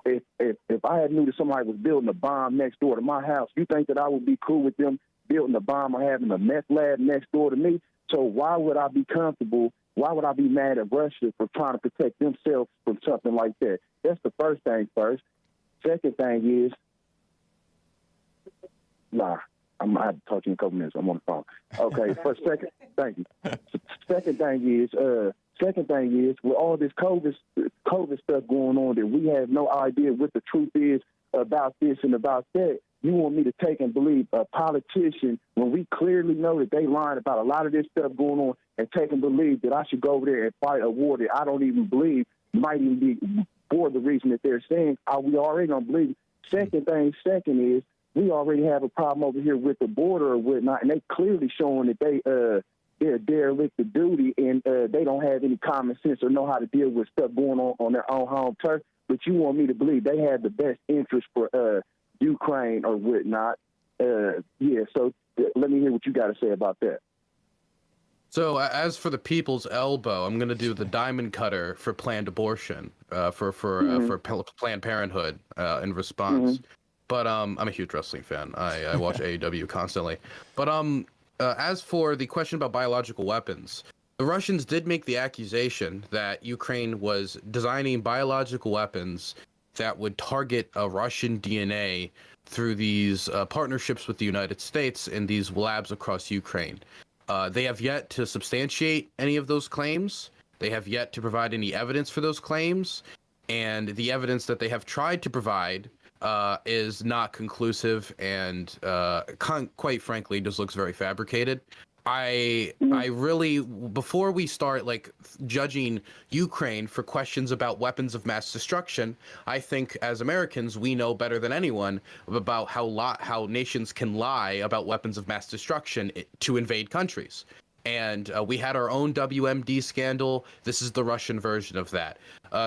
S3: If I had knew that somebody was building a bomb next door to my house, you think that I would be cool with them building a bomb or having a meth lab next door to me? So why would I be comfortable? Why would I be mad at Russia for trying to protect themselves from something like that? That's the first thing first. Second thing is, I'm gonna have to talk to you in a couple minutes. I'm on the phone. Okay. Thank you. Second thing is, with all this COVID stuff going on, that we have no idea what the truth is about this and about that. You want me to take and believe a politician when we clearly know that they lying about a lot of this stuff going on, and take and believe that I should go over there and fight a war that I don't even believe might even be for the reason that they're saying. We already don't believe. Second is, we already have a problem over here with the border or whatnot, and they clearly showing that they're derelict of duty, and they don't have any common sense or know how to deal with stuff going on their own home turf. But you want me to believe they have the best interest for Ukraine or whatnot. So let me hear what you got to say about that.
S2: So as for the people's elbow, I'm going to do the diamond cutter for planned abortion, for Planned Parenthood in response. Mm-hmm. But I'm a huge wrestling fan. I watch AEW constantly. But as for the question about biological weapons, the Russians did make the accusation that Ukraine was designing biological weapons that would target Russian DNA through these partnerships with the United States in these labs across Ukraine. They have yet to substantiate any of those claims. They have yet to provide any evidence for those claims. And the evidence that they have tried to provide is not conclusive and quite frankly just looks very fabricated. I really, before we start like judging Ukraine for questions about weapons of mass destruction, I think as Americans we know better than anyone about how nations can lie about weapons of mass destruction to invade countries. And we had our own WMD scandal. This is the Russian version of that.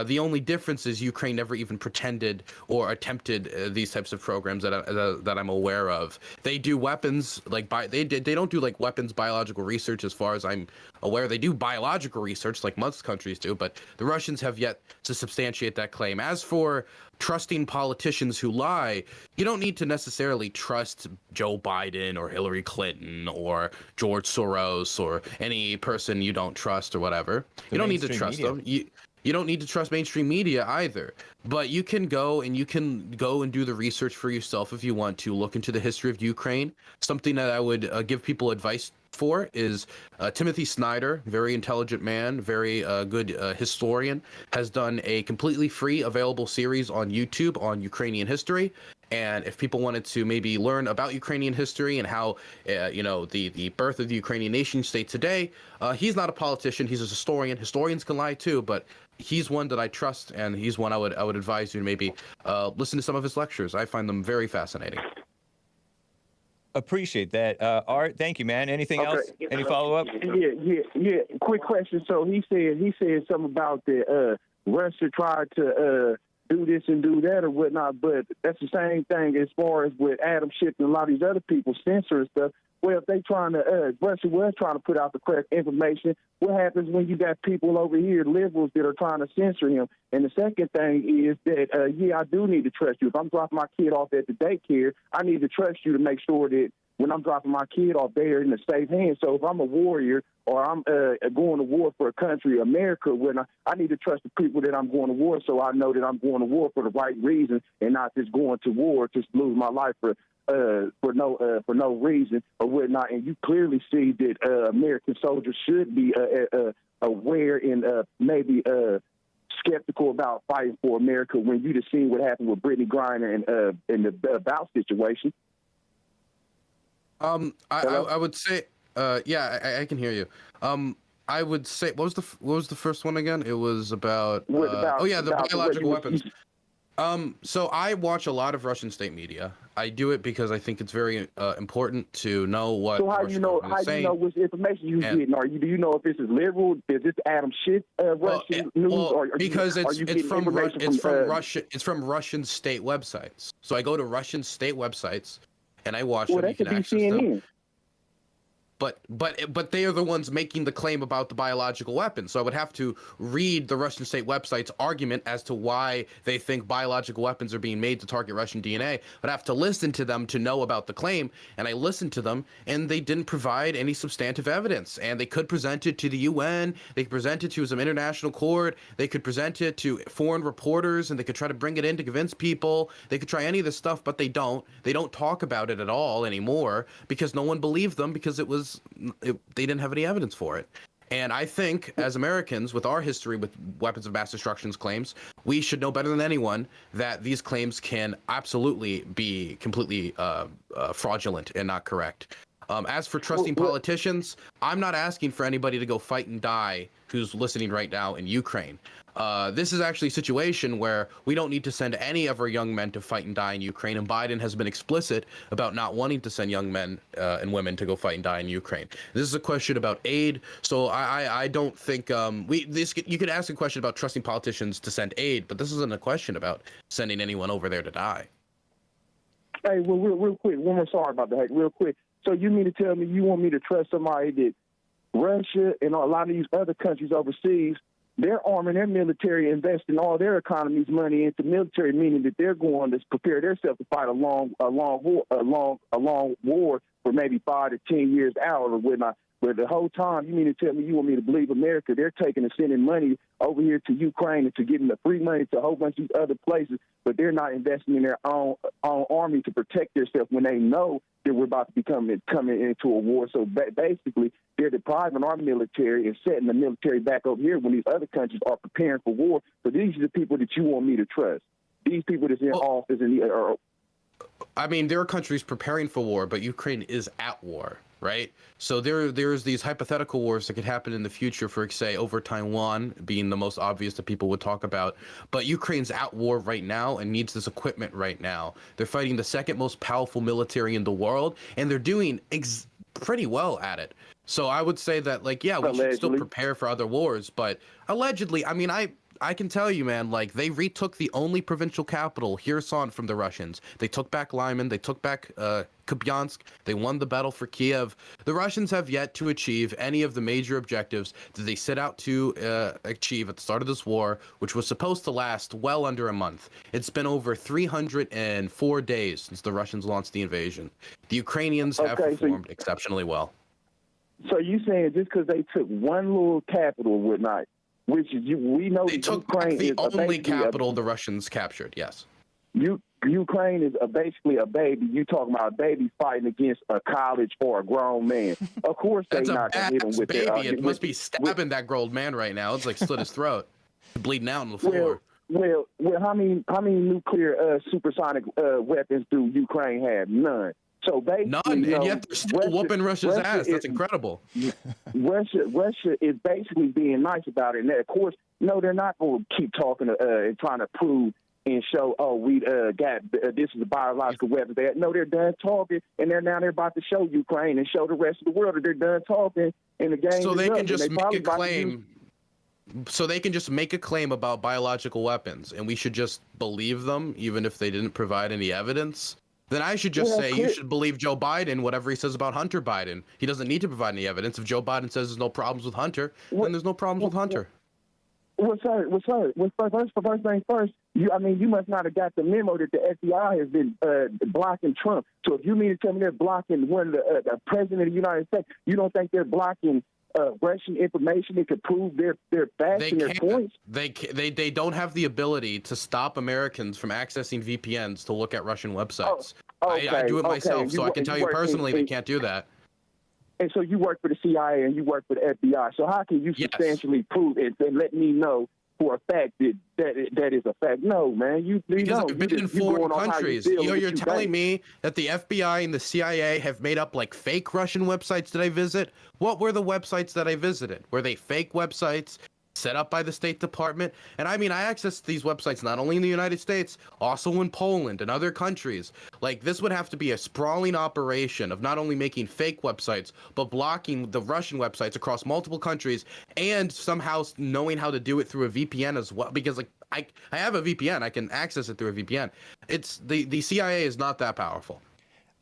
S2: The only difference is Ukraine never even pretended or attempted these types of programs that I'm aware of. They do weapons they don't do like weapons biological research as far as I'm aware. They do biological research like most countries do, but the Russians have yet to substantiate that claim. As for trusting politicians who lie, you don't need to necessarily trust Joe Biden or Hillary Clinton or George Soros or any person you don't trust or whatever. You don't need to trust them. You don't need to trust mainstream media either, but you can go and do the research for yourself if you want to. Look into the history of Ukraine. Something that I would give people advice for is Timothy Snyder, very intelligent man, very good historian, has done a completely free available series on YouTube on Ukrainian history. And if people wanted to maybe learn about Ukrainian history and how, the birth of the Ukrainian nation state today, he's not a politician. He's a historian. Historians can lie too, but he's one that I trust, and he's one I would advise you to maybe listen to some of his lectures. I find them very fascinating.
S1: Appreciate that. Art, thank you, man. Anything else? Any follow-up?
S3: Yeah. Quick question. So he said something about the Russia tried to do this and do that or whatnot, but that's the same thing as far as with Adam Schiff and a lot of these other people censoring stuff. Well, if they Russia was trying to put out the correct information, what happens when you got people over here, liberals, that are trying to censor him? And the second thing is that, I do need to trust you. If I'm dropping my kid off at the daycare, I need to trust you to make sure that when I'm dropping my kid off, they're in a safe hands. So if I'm a warrior or I'm going to war for a country, America, when I need to trust the people that I'm going to war, so I know that I'm going to war for the right reason and not just going to war just to lose my life for no reason or whatnot. And you clearly see that American soldiers should be aware and maybe skeptical about fighting for America when you just seen what happened with Brittany Griner and the Bout situation.
S2: I would say, I can hear you. I would say, what was the first one again? It was about the biological weapons. So I watch a lot of Russian state media. I do it because I think it's very important to know what.
S3: So how do you know which information you getting? Do you know if this is liberal? Is this Adam Schiff Russian news?
S2: Because it's from Russian state websites. So I go to Russian state websites and I watch them. You can access them. But they are the ones making the claim about the biological weapons. So I would have to read the Russian state website's argument as to why they think biological weapons are being made to target Russian DNA. I'd have to listen to them to know about the claim. And I listened to them, and they didn't provide any substantive evidence. And they could present it to the UN. They could present it to some international court. They could present it to foreign reporters, and they could try to bring it in to convince people. They could try any of this stuff, but they don't. They don't talk about it at all anymore because no one believed them because they didn't have any evidence for it. And I think as Americans, with our history with weapons of mass destruction claims, we should know better than anyone that these claims can absolutely be completely fraudulent and not correct. As for trusting politicians, I'm not asking for anybody to go fight and die who's listening right now in Ukraine. This is actually a situation where we don't need to send any of our young men to fight and die in Ukraine, and Biden has been explicit about not wanting to send young men and women to go fight and die in Ukraine. This is a question about aid, so I don't think you could ask a question about trusting politicians to send aid, but this isn't a question about sending anyone over there to die.
S3: Hey, well, real quick, one more, sorry about that, real quick. So you mean to tell me you want me to trust somebody that Russia and a lot of these other countries overseas, they're arming their military, investing all their economy's money into military, meaning that they're going to prepare themselves to fight a long war for maybe 5 to 10 years out or whatnot. But the whole time, you mean to tell me you want me to believe America? They're taking and sending money over here to Ukraine and to giving the free money to a whole bunch of these other places, but they're not investing in their own army to protect themselves when they know that we're about to be coming into a war. So basically, they're depriving our military and setting the military back over here when these other countries are preparing for war. So these are the people that you want me to trust. these people that's in office and
S2: I mean, there are countries preparing for war, but Ukraine is at war, right? So there's these hypothetical wars that could happen in the future, for say over Taiwan being the most obvious that people would talk about. But Ukraine's at war right now and needs this equipment right now. They're fighting the second most powerful military in the world, and they're doing pretty well at it. So I would say that, like, yeah, we should still prepare for other wars, but allegedly, I mean, I can tell you, man, like, they retook the only provincial capital, Kherson, from the Russians. They took back Lyman. They took back Kupiansk. They won the battle for Kiev. The Russians have yet to achieve any of the major objectives that they set out to achieve at the start of this war, which was supposed to last well under a month. It's been over 304 days since the Russians launched the invasion. The Ukrainians have performed exceptionally well.
S3: So you saying just because they took one little capital or whatnot, which is we know
S2: they took Ukraine the only capital the Russians captured. Yes.
S3: Ukraine is basically a baby. You talking about a baby fighting against a college or a grown man? Of course, they're not gonna hit him with
S2: baby. It must be stabbing that grown man right now. It's like slit his throat, bleeding out on the floor.
S3: Well, how many nuclear supersonic weapons do Ukraine have? None. So basically,
S2: none, and yet they're still whooping Russia's ass. That's incredible.
S3: Russia is basically being nice about it. And of course, no, they're not going to keep talking and trying to prove and show, we got this is a biological weapon. They're done talking, and they're about to show Ukraine and show the rest of the world that they're done talking. And the game.
S2: So they can just make a claim. So they can just make a claim about biological weapons, and we should just believe them, even if they didn't provide any evidence. Then I should just say you should believe Joe Biden, whatever he says about Hunter Biden. He doesn't need to provide any evidence. If Joe Biden says there's no problems with Hunter, then there's no problems with Hunter.
S3: First thing first, you must not have got the memo that the FBI has been blocking Trump. So if you mean to tell me they're blocking the president of the United States, you don't think they're blocking Russian information that could prove their facts and their points?
S2: They don't have the ability to stop Americans from accessing VPNs to look at Russian websites. I do it myself, so I can tell you personally they can't do that.
S3: And so you work for the CIA and you work for the FBI. So how can you substantially prove it and let me know for a fact that is a fact? No, man.
S2: Because I've been in foreign countries. You're telling me that the FBI and the CIA have made up like fake Russian websites that I visit? What were the websites that I visited? Were they fake websites set up by the State Department? And I mean, I access these websites not only in the United States, also in Poland and other countries. Like, this would have to be a sprawling operation of not only making fake websites, but blocking the Russian websites across multiple countries, and somehow knowing how to do it through a VPN as well. Because, like, I have a VPN. I can access it through a VPN. It's the CIA is not that powerful.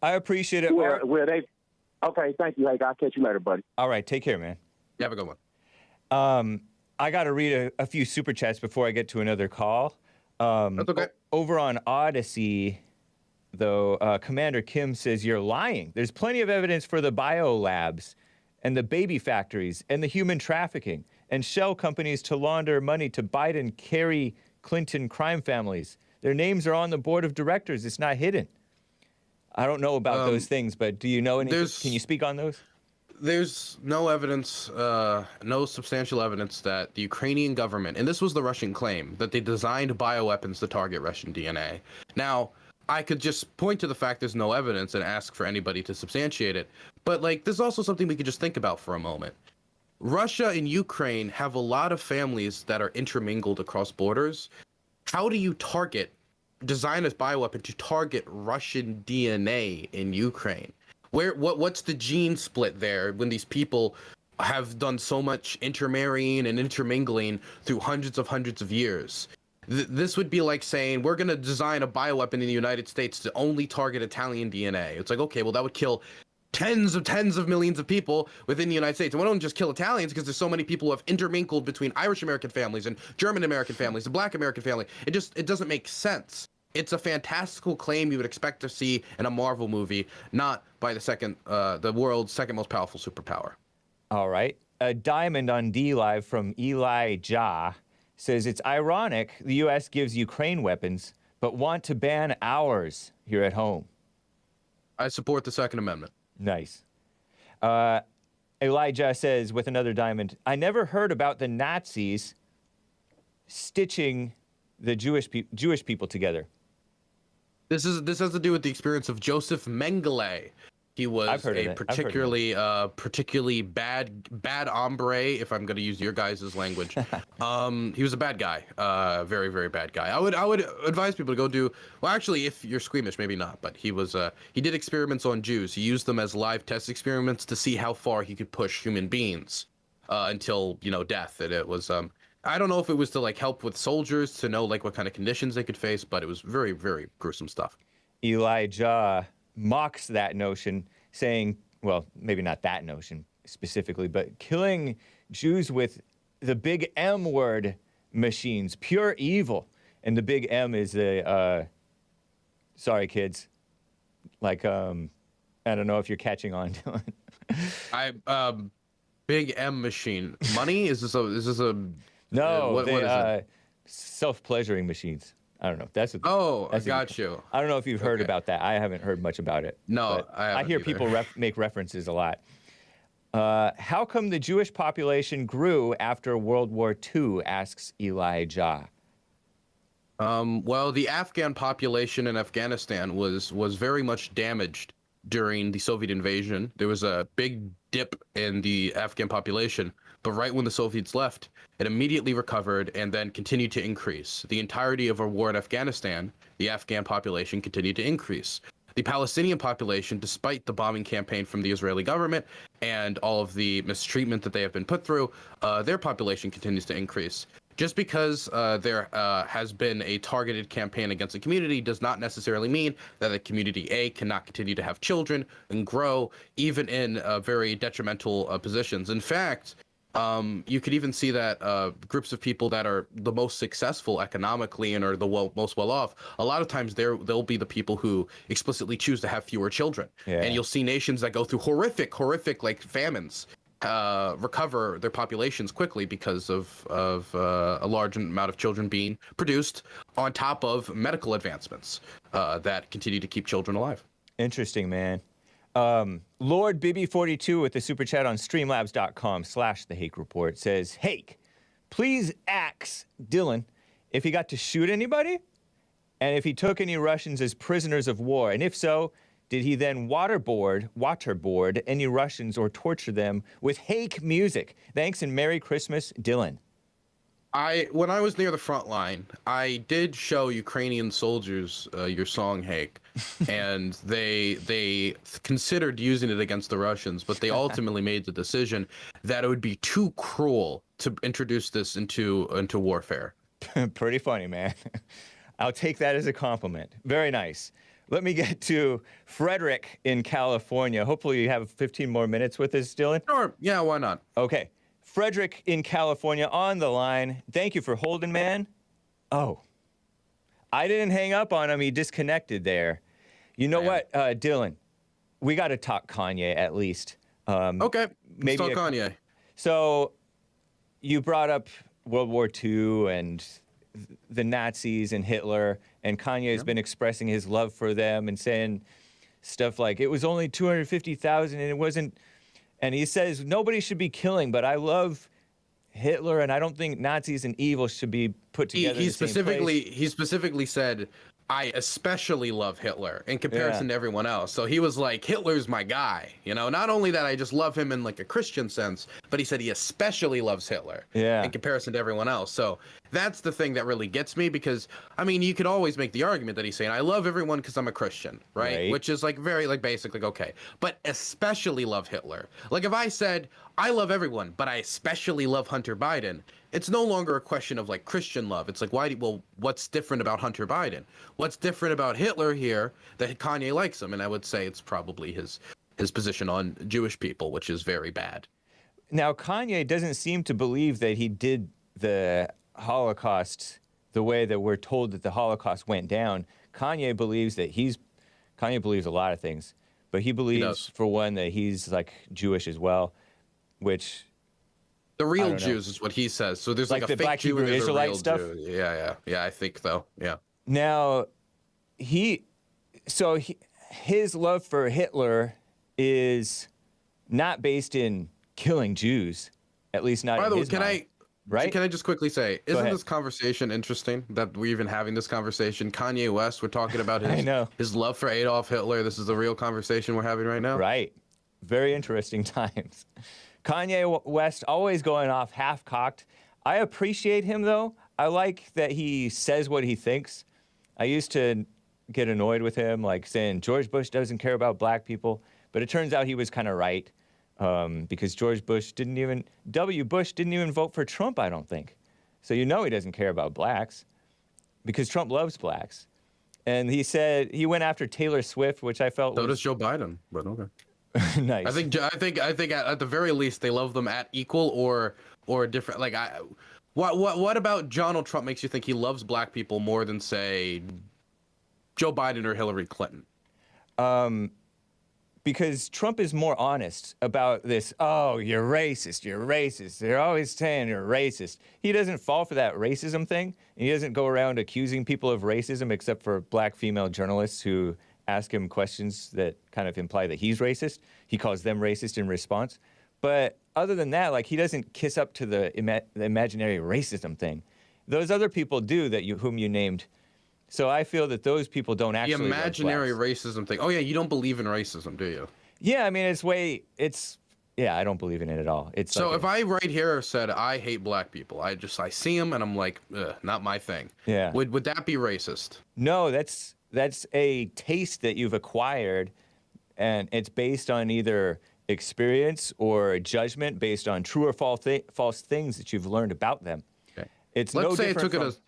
S1: I appreciate it.
S3: Okay, thank you, Hake. I'll catch you later, buddy.
S1: All right, take care, man.
S2: You have a good one.
S1: I got to read a few super chats before I get to another call.
S2: That's okay.
S1: Over on Odyssey, though, Commander Kim says you're lying. There's plenty of evidence for the biolabs and the baby factories and the human trafficking and shell companies to launder money to Biden, Kerry, Clinton crime families. Their names are on the board of directors. It's not hidden. I don't know about those things, but do you know anything? Can you speak on those?
S2: There's no evidence, no substantial evidence that the Ukrainian government, and this was the Russian claim, that they designed bioweapons to target Russian DNA. Now, I could just point to the fact there's no evidence and ask for anybody to substantiate it. But, like, there's also something we could just think about for a moment. Russia and Ukraine have a lot of families that are intermingled across borders. How do you design a bioweapon to target Russian DNA in Ukraine? What's the gene split there when these people have done so much intermarrying and intermingling through hundreds of years? This would be like saying we're going to design a bioweapon in the United States to only target Italian DNA. It's like, okay, well, that would kill tens of millions of people within the United States. And we don't just kill Italians because there's so many people who have intermingled between Irish American families and German American families and Black American family. It doesn't make sense. It's a fantastical claim you would expect to see in a Marvel movie, not by the world's second most powerful superpower.
S1: All right. A diamond on DLive from Elijah says it's ironic the U.S. gives Ukraine weapons, but want to ban ours here at home.
S2: I support the Second Amendment.
S1: Nice. Elijah says with another diamond, I never heard about the Nazis stitching the Jewish people together?
S2: This has to do with the experience of Joseph Mengele. He was a particularly bad hombre, if I'm going to use your guys' language. He was a bad guy, very, very bad guy. I would advise people to go do, well, actually, if you're squeamish, maybe not, but he did experiments on Jews. He used them as live test experiments to see how far he could push human beings until, death. And it was, I don't know if it was to like help with soldiers to know like what kind of conditions they could face, but it was very, very gruesome stuff.
S1: Elijah mocks that notion, saying, well, maybe not that notion specifically, but killing Jews with the big M word machines, pure evil. And the big M is the, sorry, kids. Like, I don't know if you're catching on, Dylan.
S2: Big M machine. Money? Is this a
S1: No,
S2: what is it?
S1: Self-pleasuring machines. I don't know.
S2: I got you.
S1: I don't know if you've heard about that. I haven't heard much about it.
S2: No, I
S1: hear
S2: either.
S1: people make references a lot. How come the Jewish population grew after World War II, asks Elijah.
S2: Well, the Afghan population in Afghanistan was very much damaged during the Soviet invasion. There was a big dip in the Afghan population, but right when the Soviets left, it immediately recovered and then continued to increase. The entirety of our war in Afghanistan, the Afghan population continued to increase. The Palestinian population, despite the bombing campaign from the Israeli government and all of the mistreatment that they have been put through, their population continues to increase. Just because there has been a targeted campaign against a community does not necessarily mean that the community A cannot continue to have children and grow, even in very detrimental positions. In fact, you could even see that groups of people that are the most successful economically and are the most well-off, a lot of times they'll be the people who explicitly choose to have fewer children.
S1: Yeah.
S2: And you'll see nations that go through horrific like famines recover their populations quickly because of a large amount of children being produced on top of medical advancements that continue to keep children alive.
S1: Interesting, man. Lord Bibby42 with the super chat on streamlabs.com/the Hake Report says, Hake, please ask Dylan if he got to shoot anybody and if he took any Russians as prisoners of war. And if so, did he then waterboard any Russians or torture them with Hake music? Thanks and Merry Christmas, Dylan.
S2: When I was near the front line, I did show Ukrainian soldiers your song, Hake, and they considered using it against the Russians, but they ultimately made the decision that it would be too cruel to introduce this into warfare.
S1: Pretty funny, man. I'll take that as a compliment. Very nice. Let me get to Frederick in California. Hopefully you have 15 more minutes with us, Dylan.
S2: Sure. Yeah, why not?
S1: Okay. Frederick in California on the line. Thank you for holding, man. Oh, I didn't hang up on him. He disconnected there. You know what, Dylan? We got to talk Kanye at least.
S2: Okay, let's talk Kanye.
S1: So you brought up World War II and the Nazis and Hitler, and Kanye has been expressing his love for them and saying stuff like, it was only 250,000 and it wasn't. And he says, nobody should be killing, but I love Hitler, and I don't think Nazis and evil should be put together
S2: He specifically said, I especially love Hitler in comparison to everyone else. So he was like, Hitler's my guy. Not only that I just love him in like a Christian sense, but he said he especially loves Hitler in comparison to everyone else. So that's the thing that really gets me, because I mean, you could always make the argument that he's saying, I love everyone because I'm a Christian, right? Which is like very like basic, like, okay, but especially love Hitler. Like if I said, I love everyone, but I especially love Hunter Biden, it's no longer a question of like Christian love. It's like, what's different about Hunter Biden? What's different about Hitler here that Kanye likes him? And I would say it's probably his position on Jewish people, which is very bad.
S1: Now, Kanye doesn't seem to believe that he did the Holocaust the way that we're told that the Holocaust went down. Kanye believes a lot of things, but he believes, for one, that he's like Jewish as well, which...
S2: The real Jews is what he says. So there's like a
S1: the
S2: fake
S1: Black
S2: Jew
S1: Hebrew
S2: and there's a
S1: Israelite
S2: real
S1: stuff?
S2: Jew. Yeah, I think so. Yeah.
S1: Now, his love for Hitler is not based in killing Jews, at least not in his mind. right?
S2: Can I just quickly say,
S1: Go
S2: isn't
S1: ahead.
S2: this conversation interesting that we're even having this conversation? Kanye West, we're talking about
S1: I know.
S2: his love for Adolf Hitler. This is the real conversation we're having right now.
S1: Right. Very interesting times. Kanye West always going off half-cocked. I appreciate him, though. I like that he says what he thinks. I used to get annoyed with him, like saying George Bush doesn't care about black people. But it turns out he was kind of right, because W. Bush didn't even vote for Trump, I don't think. So you know he doesn't care about blacks, because Trump loves blacks. And he said he went after Taylor Swift, which I felt
S2: So
S1: was
S2: does Joe Biden, but okay.
S1: nice.
S2: I think at the very least they love them at equal or different. Like what about Donald Trump makes you think he loves black people more than say Joe Biden or Hillary Clinton?
S1: Because Trump is more honest about this. Oh, you're racist. You're racist. They're always saying you're racist. He doesn't fall for that racism thing. He doesn't go around accusing people of racism, except for black female journalists who ask him questions that kind of imply that he's racist. He calls them racist in response. But other than that, like, he doesn't kiss up to the imaginary racism thing. Those other people do whom you named. So I feel that those people don't actually
S2: The imaginary
S1: love blacks.
S2: racism thing. Oh yeah, you don't believe in racism, do you?
S1: Yeah, I mean, I don't believe in it at all. It's
S2: So
S1: like
S2: if I right here said I hate black people, I see them and I'm like, ugh, not my thing.
S1: Yeah.
S2: Would that be racist?
S1: No, that's a taste that you've acquired, and it's based on either experience or judgment based on true or false things that you've learned about them.
S2: Okay.
S1: It's
S2: Let's
S1: no
S2: say I
S1: different
S2: took
S1: from,
S2: it as.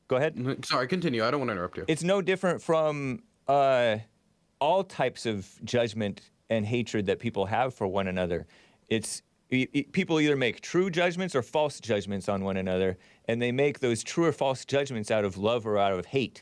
S1: Go ahead.
S2: Sorry, continue. I don't want to interrupt you.
S1: It's no different from all types of judgment and hatred that people have for one another. People either make true judgments or false judgments on one another, and they make those true or false judgments out of love or out of hate.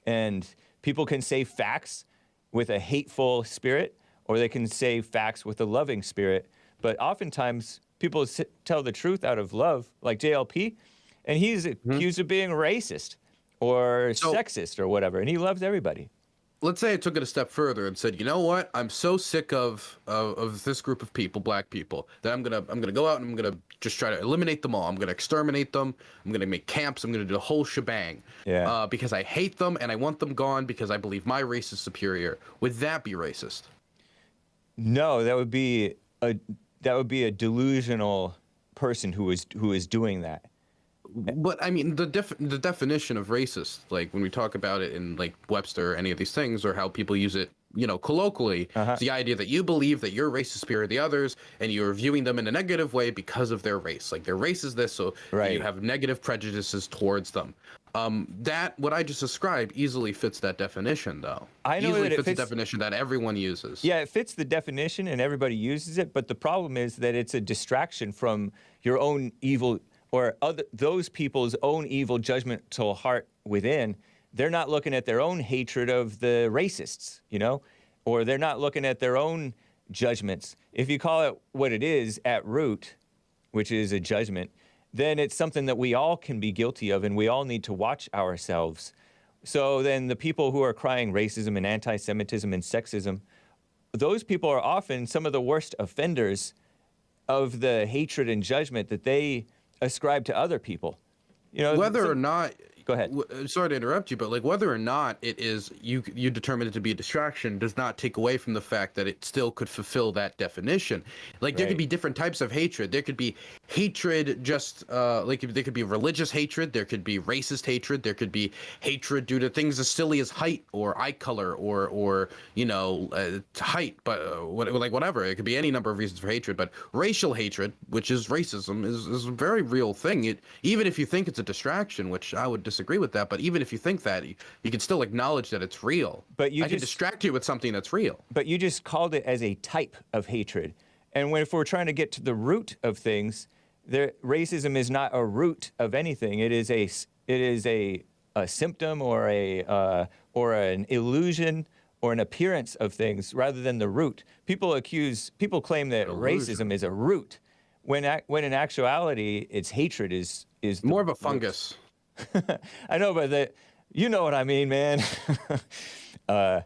S1: And people can say facts with a hateful spirit, or they can say facts with a loving spirit. But oftentimes, people tell the truth out of love, like JLP, and he's accused of being racist or sexist or whatever, and he loves everybody.
S2: Let's say I took it a step further and said, you know what? I'm so sick of this group of people, black people, that I'm gonna go out and I'm gonna just try to eliminate them all. I'm gonna exterminate them. I'm gonna make camps. I'm gonna do the whole shebang.
S1: Yeah.
S2: Because I hate them and I want them gone because I believe my race is superior. Would that be racist?
S1: No, that would be a delusional person who is doing that.
S2: But I mean, the definition of racist, like when we talk about it in like Webster or any of these things, or how people use it, colloquially, it's the idea that you believe that your race is superior to the others, and you're viewing them in a negative way because of their race. Like their race is this, so
S1: Right.
S2: you have negative prejudices towards them. That what I just described easily fits that definition, though.
S1: I know
S2: easily
S1: that it
S2: fits the
S1: fits-
S2: definition that everyone uses.
S1: Yeah, it fits the definition and everybody uses it, but the problem is that it's a distraction from your own evil or those people's own evil judgmental heart within. They're not looking at their own hatred of the racists, or they're not looking at their own judgments. If you call it what it is at root, which is a judgment, then it's something that we all can be guilty of, and we all need to watch ourselves. So then the people who are crying racism and anti-Semitism and sexism, those people are often some of the worst offenders of the hatred and judgment that they ascribe to other people.
S2: Whether or not,
S1: Go ahead.
S2: Sorry to interrupt you, but like whether or not it is you determine it to be a distraction does not take away from the fact that it still could fulfill that definition. Like there could
S1: Right.
S2: be different types of hatred. There could be hatred just like there could be religious hatred. There could be racist hatred. There could be hatred due to things as silly as height or eye color or height, but whatever. It could be any number of reasons for hatred. But racial hatred, which is racism, is a very real thing. Even if you think it's a distraction, which I would disagree with that, but even if you think that, you can still acknowledge that it's real.
S1: But you
S2: I can
S1: just-
S2: distract you with something that's real.
S1: But you just called it as a type of hatred. And if we're trying to get to the root of things, racism is not a root of anything. It is a symptom or an illusion or an appearance of things rather than the root. People claim that racism is a root, when in actuality, its hatred is the
S2: More of a
S1: root.
S2: fungus.
S1: I know, but you know what I mean, man.
S2: I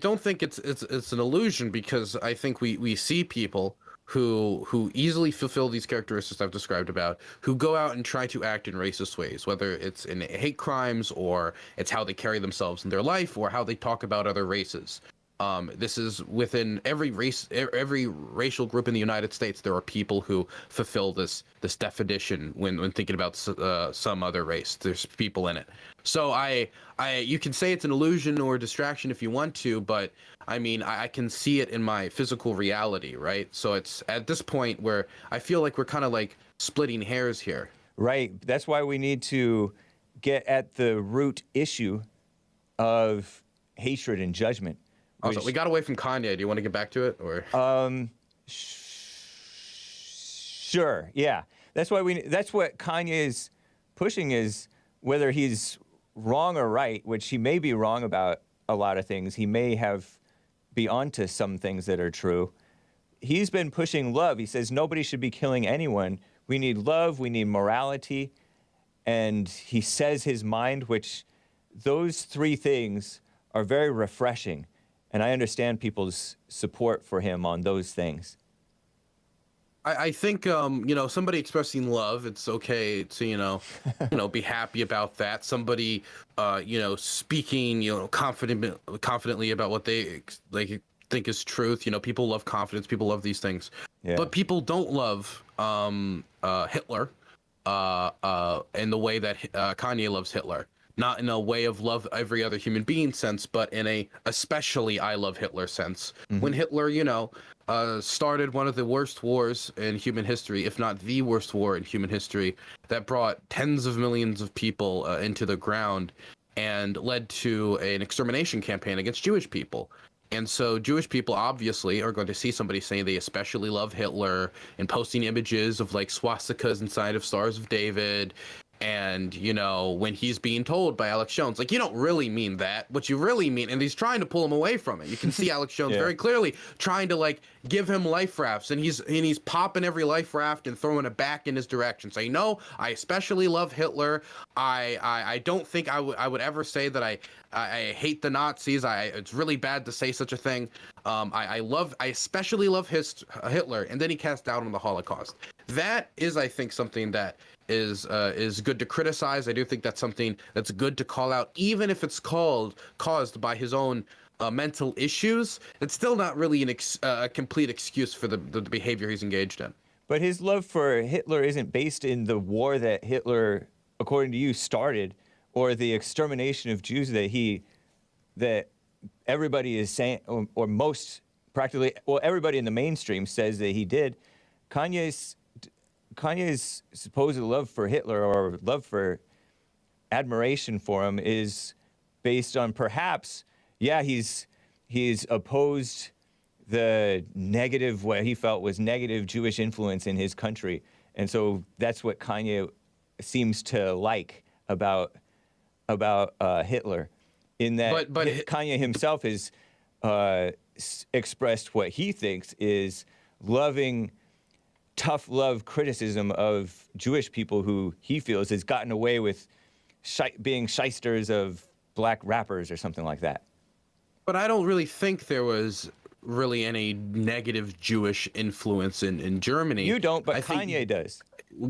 S2: don't think it's an illusion, because I think we see people who easily fulfill these characteristics I've described about, who go out and try to act in racist ways, whether it's in hate crimes or it's how they carry themselves in their life or how they talk about other races. This is within every race, every racial group in the United States. There are people who fulfill this definition when thinking about some other race. There's people in it. So you can say it's an illusion or a distraction if you want to, but I mean, I can see it in my physical reality, right? So it's at this point where I feel like we're kind of like splitting hairs here.
S1: Right. That's why we need to get at the root issue of hatred and judgment.
S2: Also, we got away from Kanye. Do you want to get back to it, or?
S1: Sure. Yeah. That's why that's what Kanye is pushing, is whether he's wrong or right, which he may be wrong about a lot of things. He may be onto some things that are true. He's been pushing love. He says nobody should be killing anyone. We need love. We need morality. And he says his mind, which those three things are very refreshing. And I understand people's support for him on those things.
S2: I think somebody expressing love, it's okay to be happy about that. Somebody speaking confidently about what they think is truth. People love confidence. People love these things.
S1: Yeah.
S2: But people don't love Hitler in the way that Kanye loves Hitler. Not in a way of love every other human being sense, but in a especially I love Hitler sense. Mm-hmm. When Hitler, started one of the worst wars in human history, if not the worst war in human history, that brought tens of millions of people into the ground and led to an extermination campaign against Jewish people. And so Jewish people obviously are going to see somebody saying they especially love Hitler and posting images of like swastikas inside of Stars of David. And, when he's being told by Alex Jones, like, you don't really mean that. What you really mean, and he's trying to pull him away from it. You can see Alex Jones very clearly trying to, like, give him life rafts. And he's popping every life raft and throwing it back in his direction. Saying, no, I especially love Hitler. I don't think I would ever say that I hate the Nazis. It's really bad to say such a thing. I especially love Hitler. And then he cast doubt on the Holocaust. That is, I think, something that is good to criticize. I do think that's something that's good to call out, even if it's caused by his own mental issues. It's still not really a complete excuse for the behavior he's engaged in.
S1: But his love for Hitler isn't based in the war that Hitler, according to you, started, or the extermination of Jews that everybody is saying, or most practically, well, everybody in the mainstream says that he did. Kanye's supposed love for Hitler, or love for admiration for him, is based on perhaps, he's opposed the negative, what he felt was negative Jewish influence in his country. And so that's what Kanye seems to like about Hitler, in that
S2: but
S1: Kanye himself has expressed what he thinks is tough love criticism of Jewish people who he feels has gotten away with being shysters of black rappers or something like that.
S2: But I don't really think there was really any negative Jewish influence in Germany.
S1: You don't, but Kanye does.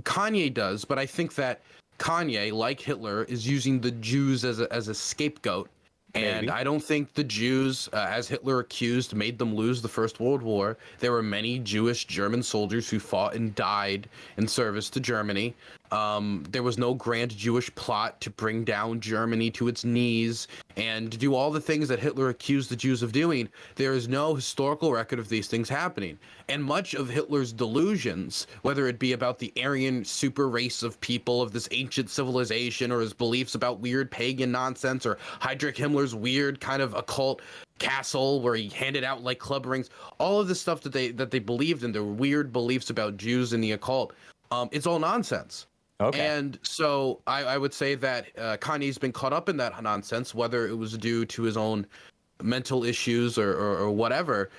S2: Kanye does, but I think that Kanye, like Hitler, is using the Jews as a scapegoat. And I don't think the Jews, as Hitler accused, made them lose the First World War. There were many Jewish German soldiers who fought and died in service to Germany. There was no grand Jewish plot to bring down Germany to its knees and to do all the things that Hitler accused the Jews of doing. There is no historical record of these things happening. And much of Hitler's delusions, whether it be about the Aryan super race of people of this ancient civilization, or his beliefs about weird pagan nonsense, or Heinrich Himmler's weird kind of occult castle where he handed out like club rings, all of the stuff that they believed in, their weird beliefs about Jews and the occult, it's all nonsense.
S1: Okay.
S2: And so I would say that Kanye's been caught up in that nonsense, whether it was due to his own mental issues or whatever.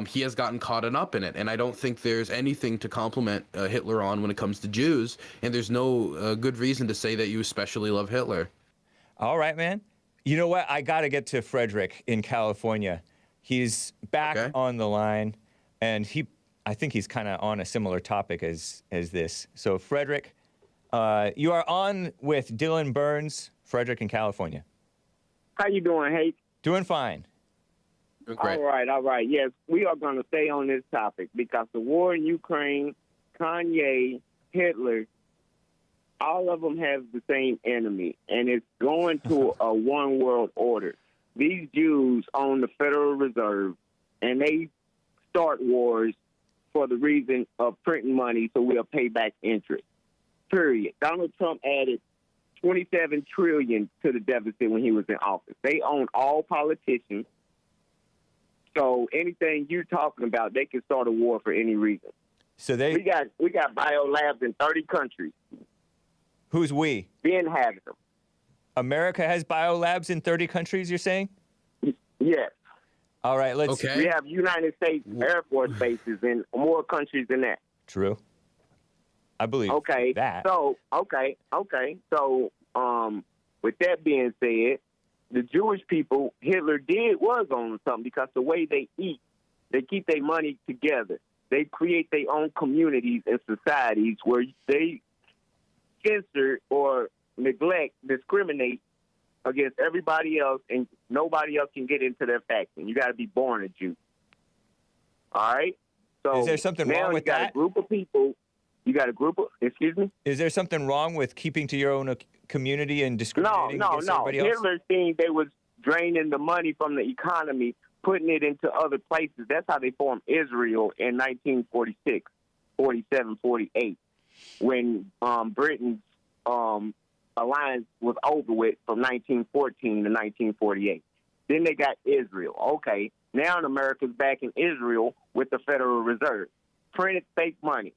S2: He has gotten caught up in it. And I don't think there's anything to compliment Hitler on when it comes to Jews. And there's no good reason to say that you especially love Hitler.
S1: All right, man. You know what? I got to get to Frederick in California. He's back on the line, and I think he's kind of on a similar topic as this. So, Frederick, you are on with Dylan Burns, Frederick in California.
S4: How you doing, Hake?
S1: Doing fine.
S2: Doing great.
S4: All right. Yes, we are going to stay on this topic because the war in Ukraine, Kanye, Hitler, all of them have the same enemy, and it's going to a one world order. These Jews own the Federal Reserve, and they start wars for the reason of printing money so we'll pay back interest. Period. Donald Trump added $27 trillion to the deficit when he was in office. They own all politicians. So anything you're talking about, they can start a war for any reason.
S1: So
S4: We got biolabs in 30 countries.
S1: Who's we?
S4: Been having them.
S1: America has biolabs in 30 countries, you're saying?
S4: Yes.
S1: All right, let's...
S2: Okay.
S4: We have United States Air Force bases in more countries than that.
S1: True. I believe that.
S4: So, So, with that being said, the Jewish people, Hitler was on something because the way they eat, they keep their money together. They create their own communities and societies where they censor or neglect, discriminate against everybody else, and nobody else can get into their faction. You got to be born a Jew. All right? So
S1: Is there something
S4: now
S1: wrong with
S4: you got
S1: that?
S4: a group of people. You got a group of, excuse me?
S1: Is there something wrong with keeping to your own community and discriminating against everybody else?
S4: Hitler seen they was draining the money from the economy, putting it into other places. That's how they formed Israel in 1946, 47, 48, when Britain's alliance was over with from 1914 to 1948. Then they got Israel. Okay, now America's back in Israel with the Federal Reserve. Printed fake money.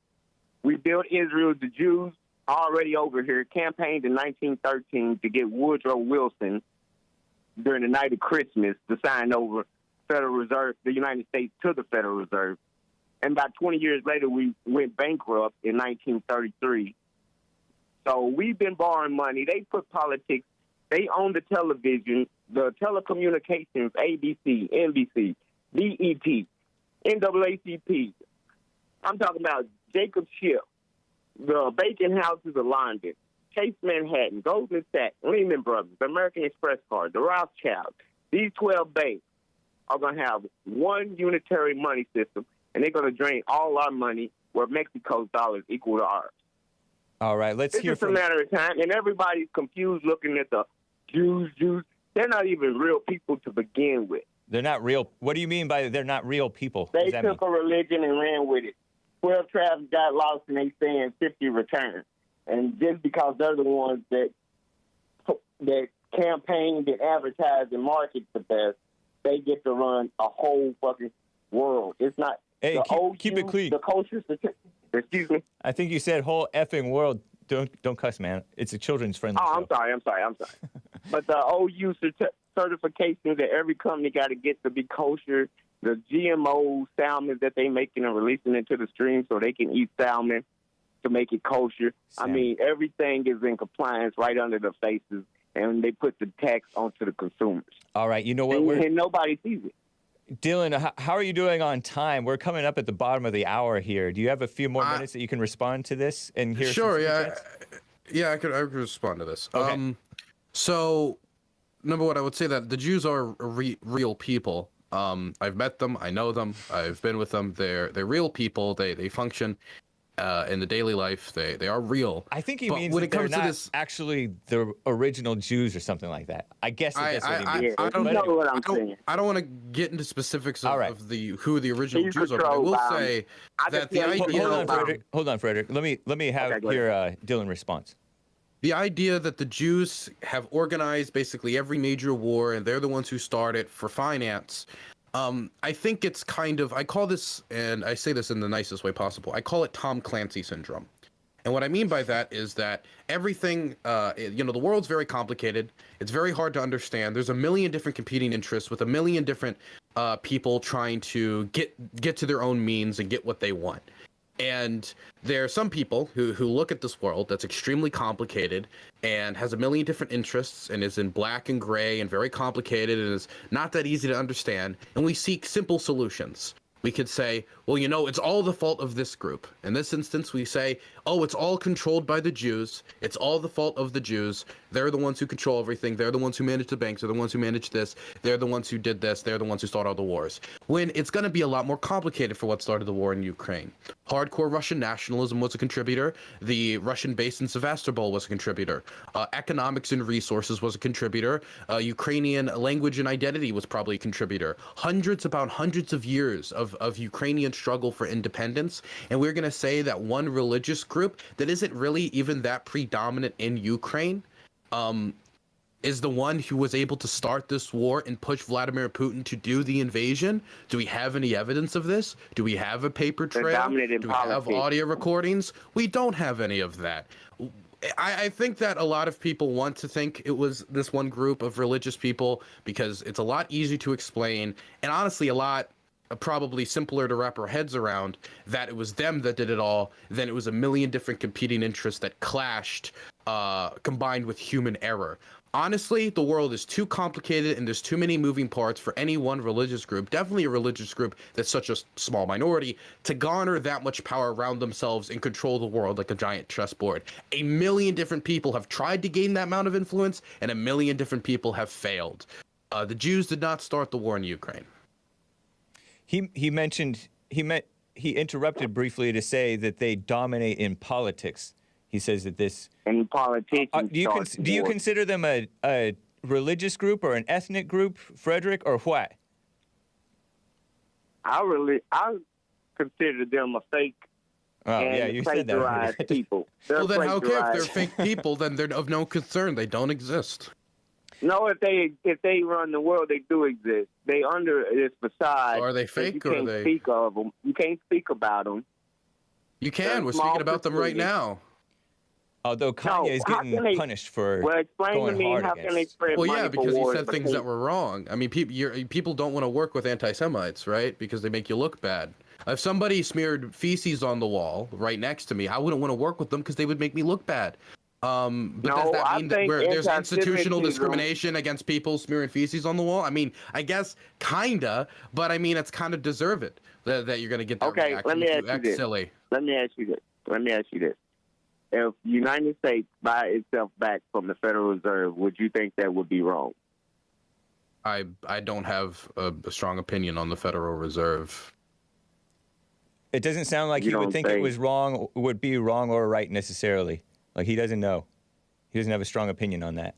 S4: We built Israel. The Jews already over here campaigned in 1913 to get Woodrow Wilson during the night of Christmas to sign over Federal Reserve, the United States to the Federal Reserve. And about 20 years later, we went bankrupt in 1933. So we've been borrowing money. They put politics. They own the television, the telecommunications, ABC, NBC, BET, NAACP. I'm talking about Jacob Schiff, the Bacon Houses of London, Chase Manhattan, Goldman Sachs, Lehman Brothers, the American Express card, the Rothschild. These 12 banks are going to have one unitary money system, and they're going to drain all our money where Mexico's dollars equal to ours.
S1: All right, let's hear
S4: It's just
S1: from...
S4: a matter of time, and everybody's confused looking at the Jews. They're not even real people to begin with.
S1: They're not real... What do you mean by they're not real people? What
S4: They
S1: does that
S4: took
S1: mean?
S4: a religion and ran with it. 12 tribes got lost, and they saying 50 returned. And just because they're the ones that campaigned and advertised and market the best, they get to run a whole fucking world. It's not...
S1: Hey, keep it
S4: Jews,
S1: clean.
S4: The culture... Excuse me?
S1: I think you said whole effing world. Don't cuss, man. It's a children's friendly show.
S4: I'm sorry. But the OU certifications that every company got to get to be kosher, the GMO salmon that they making and releasing into the stream so they can eat salmon to make it kosher.
S1: Salmon.
S4: I mean, everything is in compliance right under their faces, and they put the tax onto the consumers.
S1: All right, you know what?
S4: And nobody sees it.
S1: Dylan, how are you doing on time? We're coming up at the bottom of the hour here. Do you have a few more minutes that you can respond to this and hear?
S2: Sure,
S1: some
S2: yeah, I could respond to this.
S1: Okay.
S2: So, number one, I would say that the Jews are real people. I've met them, I know them, I've been with them. They're real people. They function in the daily life. They are real.
S1: I think he
S2: But
S1: means
S2: when
S1: that
S2: it
S1: they're
S2: comes to
S1: not
S2: this-
S1: actually the original Jews or something like that. I guess that's what he means.
S4: I don't know what I'm saying.
S2: I don't want to get into specifics of,
S1: All right.
S2: of who the original
S4: He's
S2: Jews are. But I will
S4: controlled by-
S2: say
S4: I
S2: that
S4: just
S2: the
S4: tell you-
S2: idea
S1: Hold on, Frederick. Let me have
S4: Okay, go
S1: your Dylan response.
S2: the idea that the Jews have organized basically every major war and they're the ones who start it for finance. I think it's kind of, I call this, and I say this in the nicest way possible, I call it Tom Clancy syndrome. And what I mean by that is that everything, the world's very complicated. It's very hard to understand. There's a million different competing interests with a million different people trying to get to their own means and get what they want. And there are some people who look at this world that's extremely complicated and has a million different interests and is in black and gray and very complicated and is not that easy to understand. And we seek simple solutions. We could say, well, it's all the fault of this group. In this instance, we say, oh, it's all controlled by the Jews. It's all the fault of the Jews. They're the ones who control everything. They're the ones who manage the banks. They're the ones who manage this. They're the ones who did this. They're the ones who started all the wars. When it's going to be a lot more complicated for what started the war in Ukraine. Hardcore Russian nationalism was a contributor. The Russian base in Sevastopol was a contributor. Economics and resources was a contributor. Ukrainian language and identity was probably a contributor. Hundreds of years of Ukrainian struggle for independence, and we're going to say that one religious group that isn't really even that predominant in Ukraine is the one who was able to start this war and push Vladimir Putin to do the invasion? Do we have any evidence of this? Do we have a paper trail? Do we have audio recordings? We don't have any of that. I think that a lot of people want to think it was this one group of religious people because it's a lot easier to explain, and honestly a lot probably simpler to wrap our heads around, that it was them that did it all than it was a million different competing interests that clashed, combined with human error. Honestly, the world is too complicated and there's too many moving parts for any one religious group, definitely a religious group that's such a small minority, to garner that much power around themselves and control the world like a giant chessboard. A million different people have tried to gain that amount of influence, and a million different people have failed. The Jews did not start the war in Ukraine.
S1: He interrupted briefly to say that they dominate in politics. He says that this.
S4: And politicians.
S1: Do you consider them a religious group or an ethnic group, Frederick, or what?
S4: I consider them a fake.
S1: Oh, yeah, you said that.
S4: People.
S2: Well, then how come if they're fake people? Then they're of no concern. They don't exist.
S4: No, if they run the world, they do exist. They under this facade.
S2: So are they fake or are they?
S4: You can't speak of them. You can't speak about them.
S2: You can. We're speaking about them right now.
S1: Although Kanye is getting punished for going hard against.
S4: Well,
S2: yeah, because he said things that were wrong. I mean, people don't want to work with anti-Semites, right? Because they make you look bad. If somebody smeared feces on the wall right next to me, I wouldn't want to work with them because they would make me look bad. But does that mean that there's institutional discrimination against people smearing feces on the wall? I mean, I guess kinda, but I mean, it's kind of deserved that you're going to get that reaction.
S4: Let me ask you this. Let me ask you this. If the United States buy itself back from the Federal Reserve, would you think that would be wrong?
S2: I don't have a strong opinion on the Federal Reserve.
S1: It doesn't sound like he would think it was wrong, would be wrong or right necessarily. Like, he doesn't know. He doesn't have a strong opinion on that.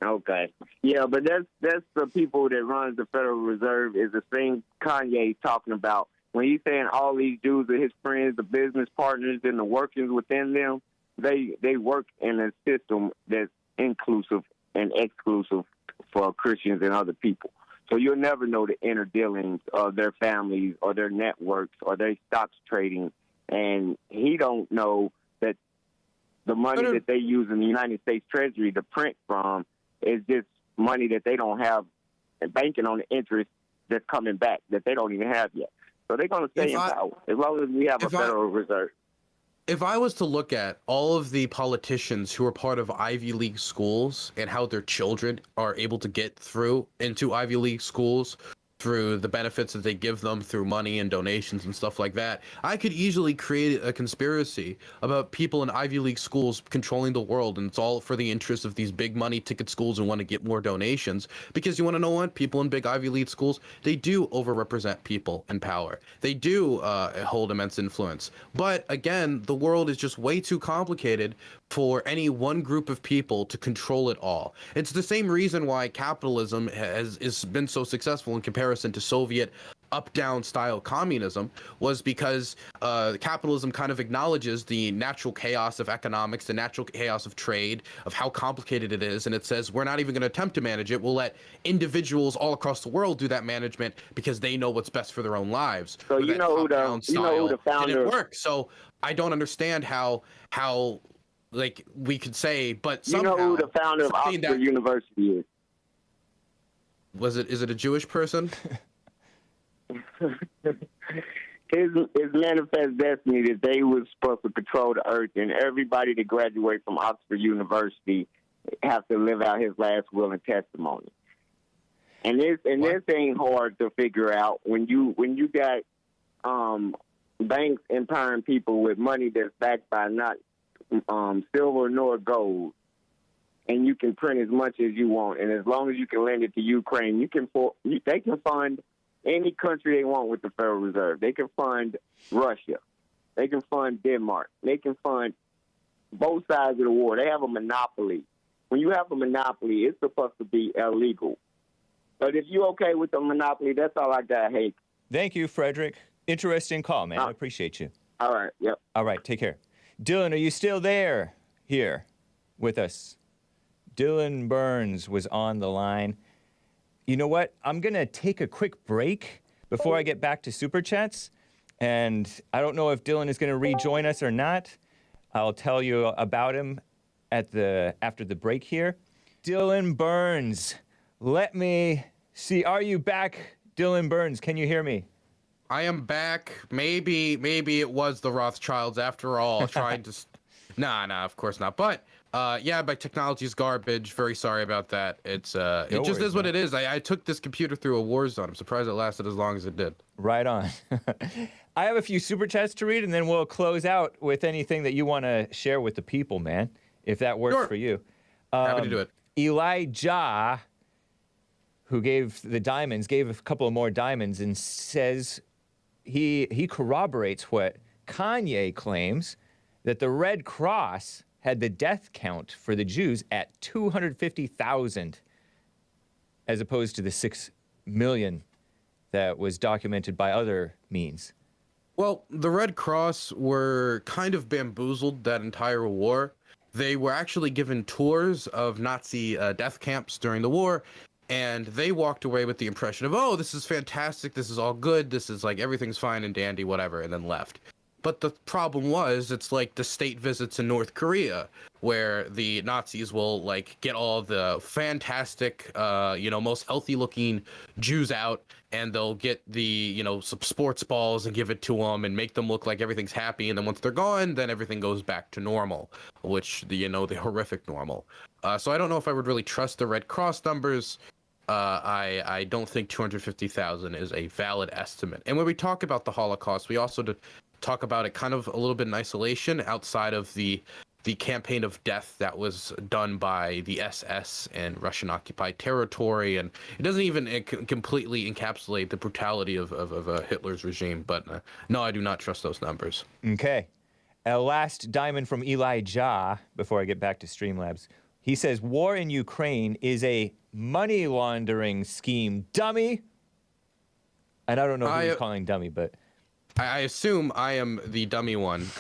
S4: Okay. Yeah, but that's the people that runs the Federal Reserve is the thing Kanye's talking about. When he's saying all these Jews are his friends, the business partners, and the workings within them, they work in a system that's inclusive and exclusive for Christians and other people. So you'll never know the inner dealings of their families or their networks or their stocks trading. And he don't know that the money that they use in the United States Treasury to print from is just money that they don't have, and banking on the interest that's coming back that they don't even have yet. So they're going to stay in power as long as we have a Federal Reserve.
S2: If I was to look at all of the politicians who are part of Ivy League schools and how their children are able to get through into Ivy League schools through the benefits that they give them through money and donations and stuff like that, I could easily create a conspiracy about people in Ivy League schools controlling the world, and it's all for the interest of these big money ticket schools and want to get more donations. Because you want to know what? People in big Ivy League schools, they do overrepresent people in power. They do hold immense influence. But again, the world is just way too complicated for any one group of people to control it all. It's the same reason why capitalism has been so successful in comparison to Soviet up-down style communism, was because capitalism kind of acknowledges the natural chaos of economics, the natural chaos of trade, of how complicated it is, and it says we're not even going to attempt to manage it. We'll let individuals all across the world do that management because they know what's best for their own lives.
S4: So you know who the founder
S2: didn't work. So I don't understand how like we could say, but somehow,
S4: you know who the founder of Oxford University is?
S2: Is it a Jewish person?
S4: His manifest destiny that they was supposed to control the earth, and everybody that graduate from Oxford University have to live out his last will and testimony. And this ain't hard to figure out when you got banks empowering people with money that's backed by not silver nor gold, and you can print as much as you want, and as long as you can lend it to Ukraine, they can fund any country they want with the Federal Reserve. They can fund Russia. They can fund Denmark. They can fund both sides of the war. They have a monopoly. When you have a monopoly, it's supposed to be illegal. But if you're okay with the monopoly, that's all I got, Hake.
S1: Thank you, Frederick. Interesting call, man. I appreciate you.
S4: All right, yep.
S1: All right, take care. Dylan, are you still there here with us? Dylan Burns was on the line. You know what? I'm going to take a quick break before I get back to Super Chats. And I don't know if Dylan is going to rejoin us or not. I'll tell you about him after the break here. Dylan Burns, let me see. Are you back, Dylan Burns? Can you hear me?
S2: I am back. Maybe it was the Rothschilds after all, trying to... Nah, of course not. But, yeah, my technology's garbage. Very sorry about that. It just is what it is. I took this computer through a war zone. I'm surprised it lasted as long as it did.
S1: Right on. I have a few Super Chats to read, and then we'll close out with anything that you want to share with the people, man, if that works for you.
S2: Happy to do it.
S1: Elijah, who gave the diamonds, gave a couple of more diamonds and says he corroborates what Kanye claims, that the Red Cross had the death count for the Jews at 250,000 as opposed to the 6 million that was documented by other means.
S2: Well, the Red Cross were kind of bamboozled that entire war. They were actually given tours of Nazi death camps during the war, and they walked away with the impression of, oh, this is fantastic, this is all good, this is like everything's fine and dandy, whatever, and then left. But the problem was, it's like the state visits in North Korea, where the Nazis will like get all the fantastic, most healthy-looking Jews out, and they'll get the, some sports balls and give it to them and make them look like everything's happy. And then once they're gone, then everything goes back to normal, which the horrific normal. So I don't know if I would really trust the Red Cross numbers. I don't think 250,000 is a valid estimate. And when we talk about the Holocaust, we also talk about it kind of a little bit in isolation outside of the campaign of death that was done by the SS in Russian-occupied territory, and it doesn't even completely encapsulate the brutality of Hitler's regime. But no, I do not trust those numbers.
S1: Okay. Last diamond from Elijah before I get back to Streamlabs. He says, war in Ukraine is a money laundering scheme, dummy. And I don't know who he's calling dummy, but...
S2: I assume I am the dummy one.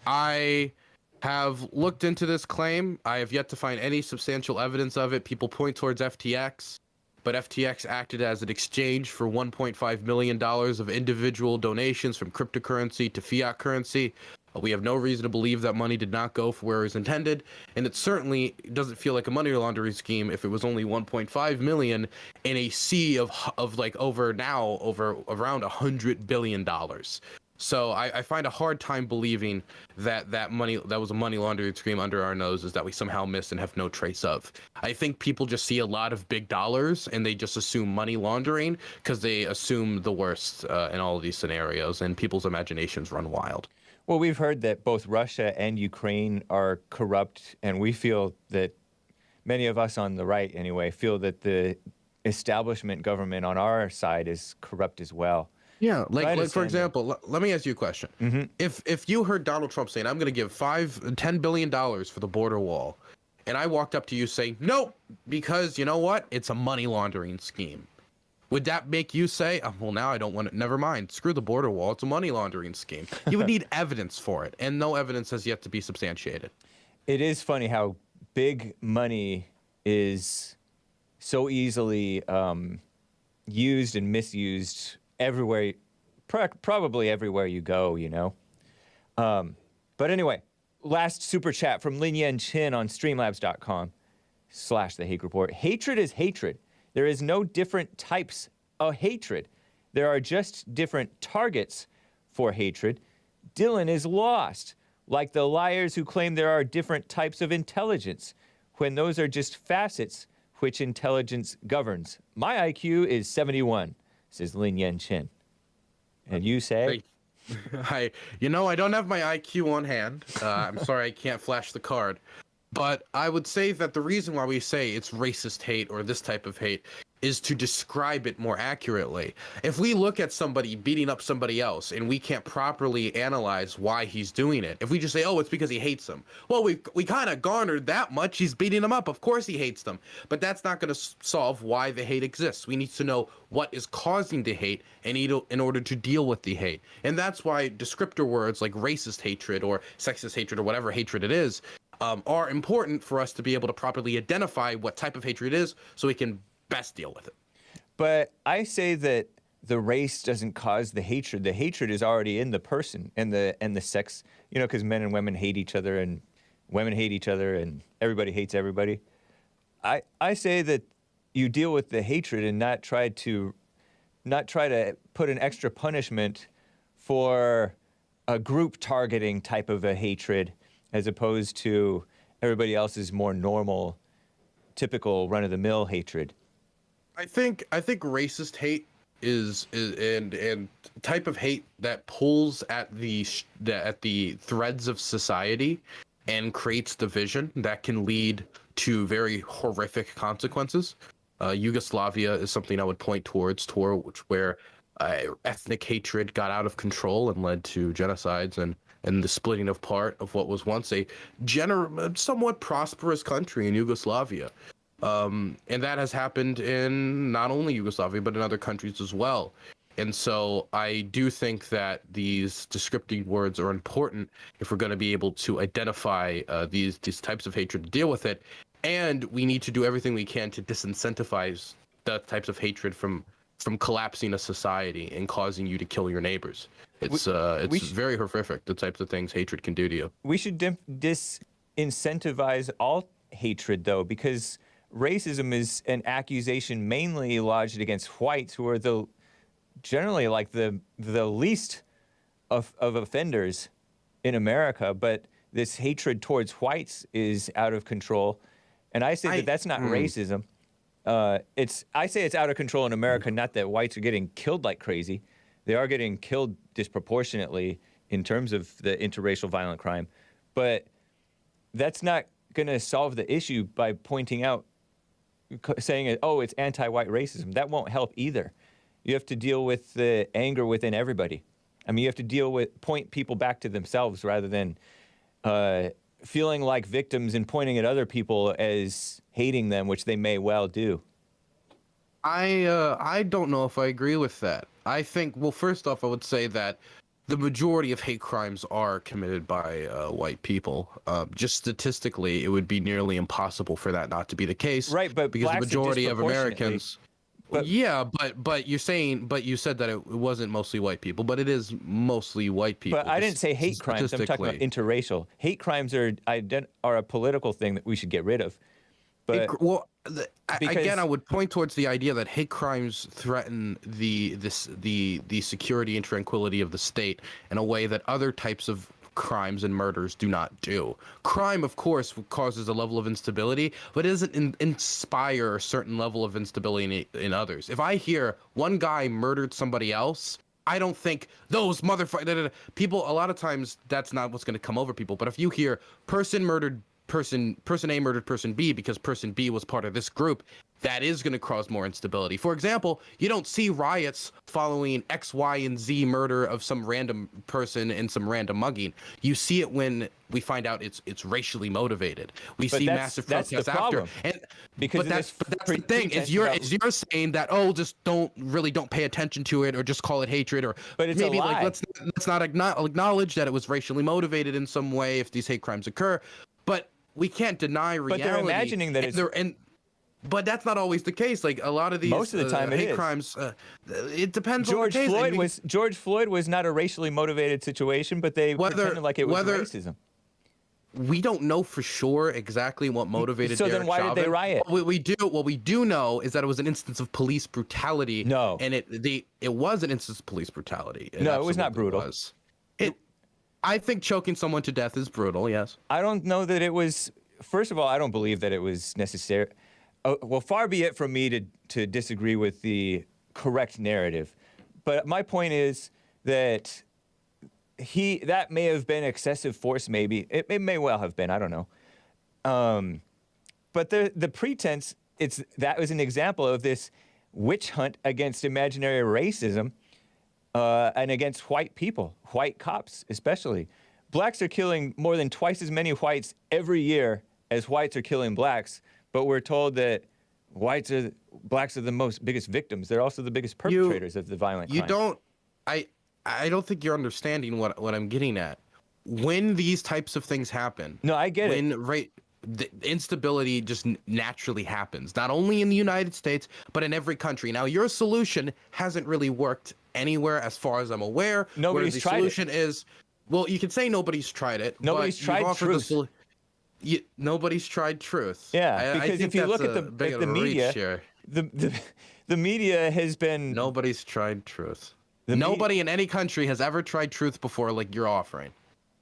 S2: I have looked into this claim. I have yet to find any substantial evidence of it. People point towards FTX, but FTX acted as an exchange for $1.5 million of individual donations from cryptocurrency to fiat currency. We have no reason to believe that money did not go for where it was intended, and it certainly doesn't feel like a money laundering scheme if it was only 1.5 million in a sea of like over around $100 billion. So I find a hard time believing that money that was a money laundering scheme under our noses that we somehow missed and have no trace of. I think people just see a lot of big dollars and they just assume money laundering because they assume the worst in all of these scenarios, and people's imaginations run wild.
S1: Well, we've heard that both Russia and Ukraine are corrupt, and we feel that, many of us on the right anyway, feel that the establishment government on our side is corrupt as well.
S2: Yeah, like for example, let me ask you a question.
S1: Mm-hmm.
S2: If you heard Donald Trump saying, I'm going to give $10 billion for the border wall, and I walked up to you saying, nope, because you know what? It's a money laundering scheme. Would that make you say, oh, well, now I don't want it, never mind, screw the border wall, it's a money laundering scheme? You would need evidence for it, and no evidence has yet to be substantiated.
S1: It is funny how big money is so easily used and misused everywhere, probably everywhere you go, But anyway, last super chat from Lin Yen Chin on streamlabs.com/the Hake Report. Hatred is hatred. There is no different types of hatred. There are just different targets for hatred. Dylan is lost, like the liars who claim there are different types of intelligence, when those are just facets which intelligence governs? My IQ is 71, says Lin Yan Chin. And you say?
S2: I don't have my IQ on hand. I'm sorry, I can't flash the card. But I would say that the reason why we say it's racist hate or this type of hate is to describe it more accurately. If we look at somebody beating up somebody else and we can't properly analyze why he's doing it, if we just say, oh, it's because he hates them. Well, we kind of garnered that much. He's beating them up. Of course he hates them. But that's not going to solve why the hate exists. We need to know what is causing the hate in order to deal with the hate. And that's why descriptor words like racist hatred or sexist hatred or whatever hatred it is are important for us to be able to properly identify what type of hatred it is so we can best deal with it.
S1: But I say that the race doesn't cause the hatred. The hatred is already in the person and the sex, because men and women hate each other and women hate each other and everybody hates everybody. I say that you deal with the hatred and not try to put an extra punishment for a group targeting type of a hatred as opposed to everybody else's more normal, typical run-of-the-mill hatred.
S2: I think racist hate is and type of hate that pulls at the threads of society and creates division that can lead to very horrific consequences. Yugoslavia is something I would point towards, where ethnic hatred got out of control and led to genocides and the splitting apart of what was once a somewhat prosperous country in Yugoslavia. And that has happened in not only Yugoslavia, but in other countries as well. And so I do think that these descriptive words are important if we're going to be able to identify these types of hatred to deal with it. And we need to do everything we can to disincentivize the types of hatred from collapsing a society and causing you to kill your neighbors. It's very horrific, the types of things hatred can do to you.
S1: We should disincentivize all hatred, though, because racism is an accusation mainly lodged against whites, who are generally like the least of offenders in America. But this hatred towards whites is out of control, and I say that's not racism. I say it's out of control in America. Not that whites are getting killed like crazy; they are getting killed disproportionately in terms of the interracial violent crime. But that's not going to solve the issue by pointing out, saying, oh, it's anti-white racism. That won't help either. You have to deal with the anger within everybody. I mean, you have to point people back to themselves rather than feeling like victims and pointing at other people as hating them, which they may well do.
S2: I don't know if I agree with that. I think, well, first off, I would say that the majority of hate crimes are committed by white people. Just statistically, it would be nearly impossible for that not to be the case.
S1: Right, but
S2: because the
S1: blacks
S2: majority of Americans.
S1: But,
S2: but you said that it wasn't mostly white people, but it is mostly white people.
S1: But I didn't say hate crimes. I'm talking about interracial. Hate crimes are a political thing that we should get rid of. But
S2: again, I would point towards the idea that hate crimes threaten the security and tranquility of the state in a way that other types of crimes and murders do not do. Crime, of course, causes a level of instability, but it doesn't inspire a certain level of instability in others. If I hear one guy murdered somebody else, I don't think those motherfuckers. People, a lot of times, that's not what's going to come over people. But if you hear person murdered person A murdered person B because person B was part of this group, that is going to cause more instability. For example, you don't see riots following X, Y, and Z murder of some random person and some random mugging. You see it when we find out it's racially motivated. We see massive protests after. But that's the thing is you're saying that, oh, just don't pay attention to it or just call it hatred, or
S1: but it's
S2: maybe
S1: a lie.
S2: like let's not acknowledge that it was racially motivated in some way if these hate crimes occur. But we can't deny reality.
S1: But they're imagining that
S2: but that's not always the case. Like a lot of these
S1: most of the time
S2: hate crimes, it depends on the case.
S1: George Floyd was not a racially motivated situation, but they pretended like it was racism.
S2: We don't know for sure exactly what motivated.
S1: So
S2: Derek
S1: then why
S2: Chauvin.
S1: did they riot?
S2: What we do know is that it was an instance of police brutality.
S1: No,
S2: and it was an instance of police brutality.
S1: No, it was not brutal.
S2: I think choking someone to death is brutal. Yes.
S1: I don't know that it was. First of all, I don't believe that it was necessary. well, far be it from me to disagree with the correct narrative, but my point is that that may have been excessive force. Maybe it may well have been. I don't know. But the pretense, that was an example of this witch hunt against imaginary racism and against white people, white cops especially. Blacks are killing more than twice as many whites every year as whites are killing blacks, but we're told that blacks are the biggest victims. They're also the biggest perpetrators of the violent crime.
S2: I don't think you're understanding what I'm getting at. When these types of things happen,
S1: No, I get it.
S2: The instability just naturally happens, not only in the United States, but in every country. Now, your solution hasn't really worked anywhere as far as I'm aware.
S1: Nobody's tried it.
S2: The solution is, well, you can say nobody's tried it.
S1: Nobody's tried truth.
S2: Nobody's tried truth.
S1: Yeah, because if you look at the media, the media has been...
S2: Nobody's tried truth. Nobody in any country has ever tried truth before like you're offering.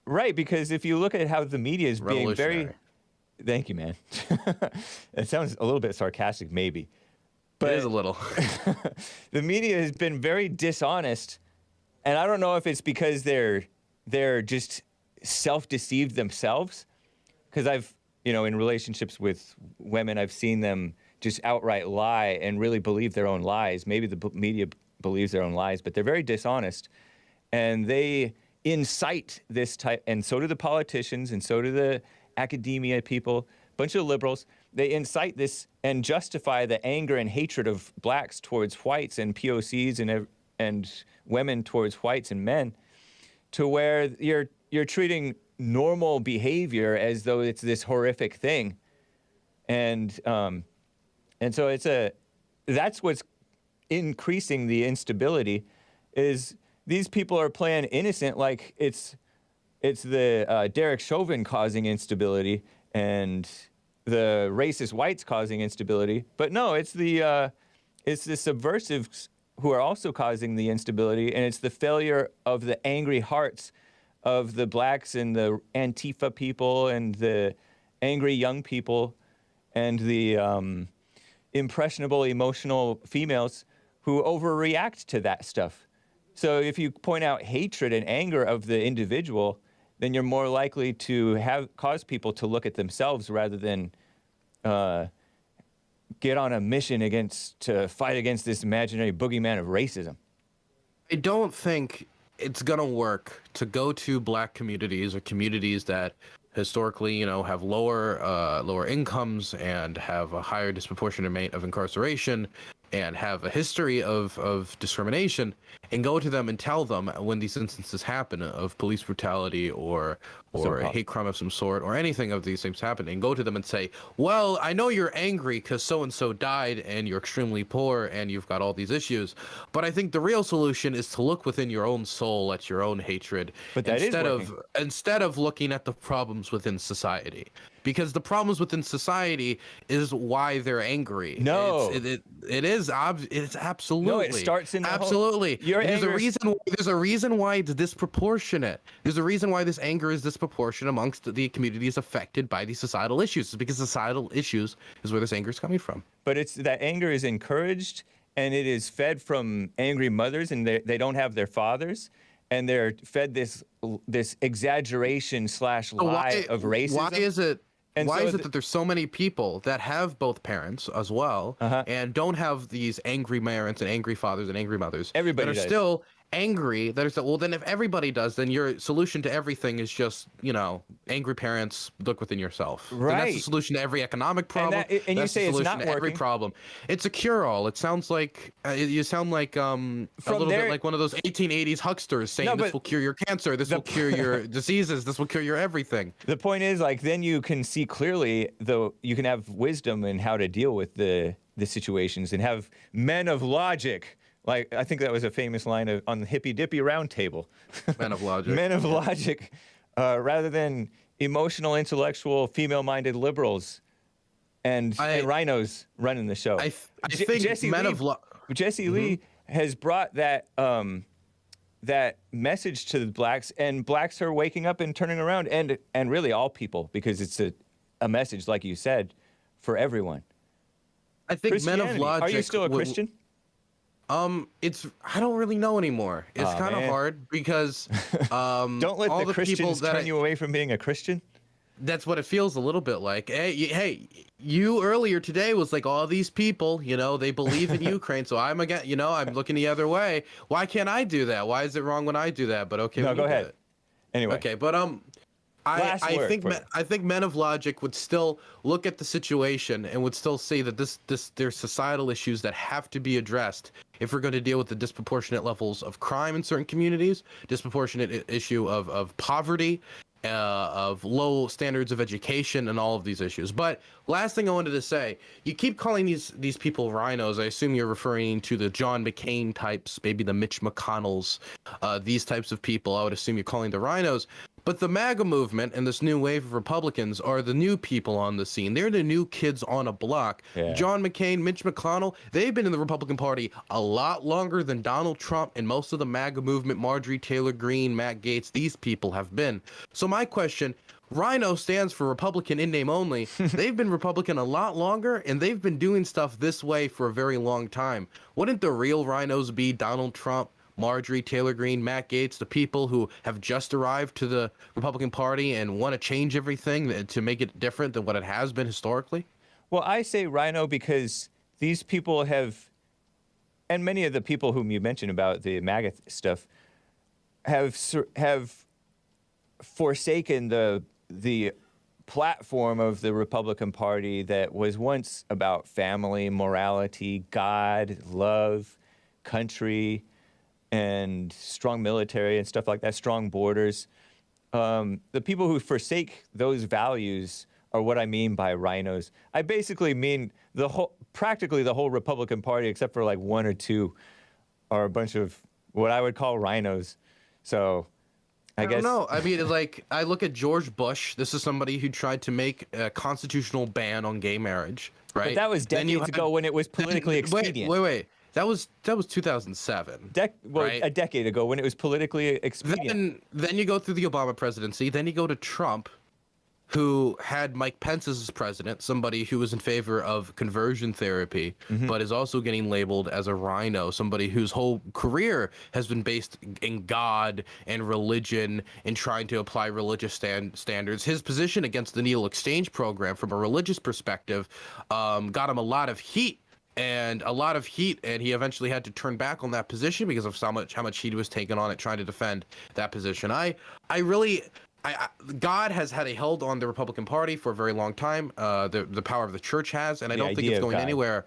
S1: Right, because if you look at how the media is being very... Thank you, man. It sounds a little bit sarcastic, maybe. But
S2: it is a little.
S1: The media has been very dishonest, and I don't know if it's because they're just self-deceived themselves. Because I've, in relationships with women, I've seen them just outright lie and really believe their own lies. Maybe the media believes their own lies, but they're very dishonest, and they incite this type. And so do the politicians, and so do the academia people, bunch of liberals. They incite this and justify the anger and hatred of blacks towards whites and POCs and women towards whites and men, to where you're treating normal behavior as though it's this horrific thing, and so that's what's increasing the instability. Is these people are playing innocent, like it's the Derek Chauvin causing instability and the racist whites causing instability. But no, it's the subversives who are also causing the instability, and it's the failure of the angry hearts of the blacks and the Antifa people and the angry young people and the impressionable, emotional females who overreact to that stuff. So if you point out hatred and anger of the individual, then you're more likely to cause people to look at themselves rather than get on a mission to fight against this imaginary boogeyman of racism.
S2: I don't think it's gonna work to go to black communities or communities that historically, have lower incomes and have a higher disproportionate rate of incarceration and have a history of discrimination, and go to them and tell them when these instances happen of police brutality or a hate crime of some sort or anything of these things happen, and go to them and say, well, I know you're angry because so-and-so died and you're extremely poor and you've got all these issues, but I think the real solution is to look within your own soul at your own hatred,
S1: but that
S2: instead of looking at the problems within society. Because the problems within society is why they're angry.
S1: No,
S2: it's absolutely.
S1: No, it starts in the
S2: absolutely. There's a reason why it's disproportionate. There's a reason why this anger is disproportionate amongst the communities affected by these societal issues. It's because societal issues is where this anger is coming from.
S1: But it's that anger is encouraged, and it is fed from angry mothers, and they don't have their fathers, and they're fed this exaggeration / lie of racism.
S2: Why is it?
S1: And
S2: why is it that there's so many people that have both parents as well, and don't have these angry parents and angry fathers and angry mothers?
S1: Everybody
S2: that are
S1: does.
S2: Still angry. That are still, well, then if everybody does, then your solution to everything is just, angry parents. Look within yourself.
S1: Right.
S2: And that's the solution to every economic problem.
S1: And you say it's not
S2: working. Every problem. It's a cure-all. It sounds like you sound like a little bit like one of those 1880s hucksters saying this will cure your cancer. This will cure your diseases. This will cure your everything.
S1: The point is, then you can see clearly, though, you can have wisdom in how to deal with the situations and have men of logic. Like, I think that was a famous line on the Hippy Dippy Round Table.
S2: Men of logic.
S1: Men of logic, rather than emotional, intellectual, female-minded liberals and rhinos running the show.
S2: I think
S1: Jesse Lee has brought that message to the blacks, and blacks are waking up and turning around, and really all people, because it's a message, like you said, for everyone.
S2: I think men of
S1: Christianity.
S2: logic.
S1: Are you still a Christian?
S2: It's I don't really know anymore. It's kind of
S1: man.
S2: hard because
S1: Don't let
S2: all
S1: the
S2: people
S1: Christians turn you away from being a Christian.
S2: That's what it feels a little bit like. Hey, you earlier today was like all these people, you know, they believe in Ukraine, so I'm again, you know, I'm looking the other way. Why can't I do that? Why is it wrong when I do that? But okay,
S1: No,
S2: when
S1: go
S2: you do
S1: ahead.
S2: it.
S1: Anyway.
S2: Okay, but
S1: Last word for you.
S2: I think men of logic would still look at the situation and would still say that there's societal issues that have to be addressed if we're going to deal with the disproportionate levels of crime in certain communities, disproportionate issue of poverty, of low standards of education, and all of these issues. But last thing I wanted to say, you keep calling these people rhinos. I assume you're referring to the John McCain types, maybe the Mitch McConnells, these types of people. I would assume you're calling the rhinos. But the MAGA movement and this new wave of Republicans are the new people on the scene. They're the new kids on a block.
S1: Yeah.
S2: John McCain, Mitch McConnell, they've been in the Republican Party a lot longer than Donald Trump and most of the MAGA movement, Marjorie Taylor Greene, Matt Gaetz, these people have been. So my question, Rhino stands for Republican in name only. They've been Republican a lot longer, and they've been doing stuff this way for a very long time. Wouldn't the real rhinos be Donald Trump, Marjorie Taylor Greene, Matt Gaetz, the people who have just arrived to the Republican Party and want to change everything to make it different than what it has been historically?
S1: Well, I say rhino because these people have, and many of the people whom you mentioned about the MAGA stuff, have forsaken the platform of the Republican Party that was once about family, morality, God, love, country, and strong military and stuff like that, strong borders. The people who forsake those values are what I mean by rhinos. I basically mean practically the whole Republican Party, except for like one or two, are a bunch of what I would call rhinos. So I guess.
S2: don't know. I mean, like, I look at George Bush. This is somebody who tried to make a constitutional ban on gay marriage, right?
S1: But that was decades ago when it was politically expedient.
S2: Wait. That was 2007. Right?
S1: A decade ago when it was politically expedient.
S2: Then you go through the Obama presidency. Then you go to Trump, who had Mike Pence as president, somebody who was in favor of conversion therapy, but is also getting labeled as a rhino, somebody whose whole career has been based in God and religion and trying to apply religious standards. His position against the needle exchange program from a religious perspective got him a lot of heat. And he eventually had to turn back on that position because of how much heat was taken on it trying to defend that position. God has had a hold on the Republican Party for a very long time. The power of the church has, and I don't think it's going anywhere.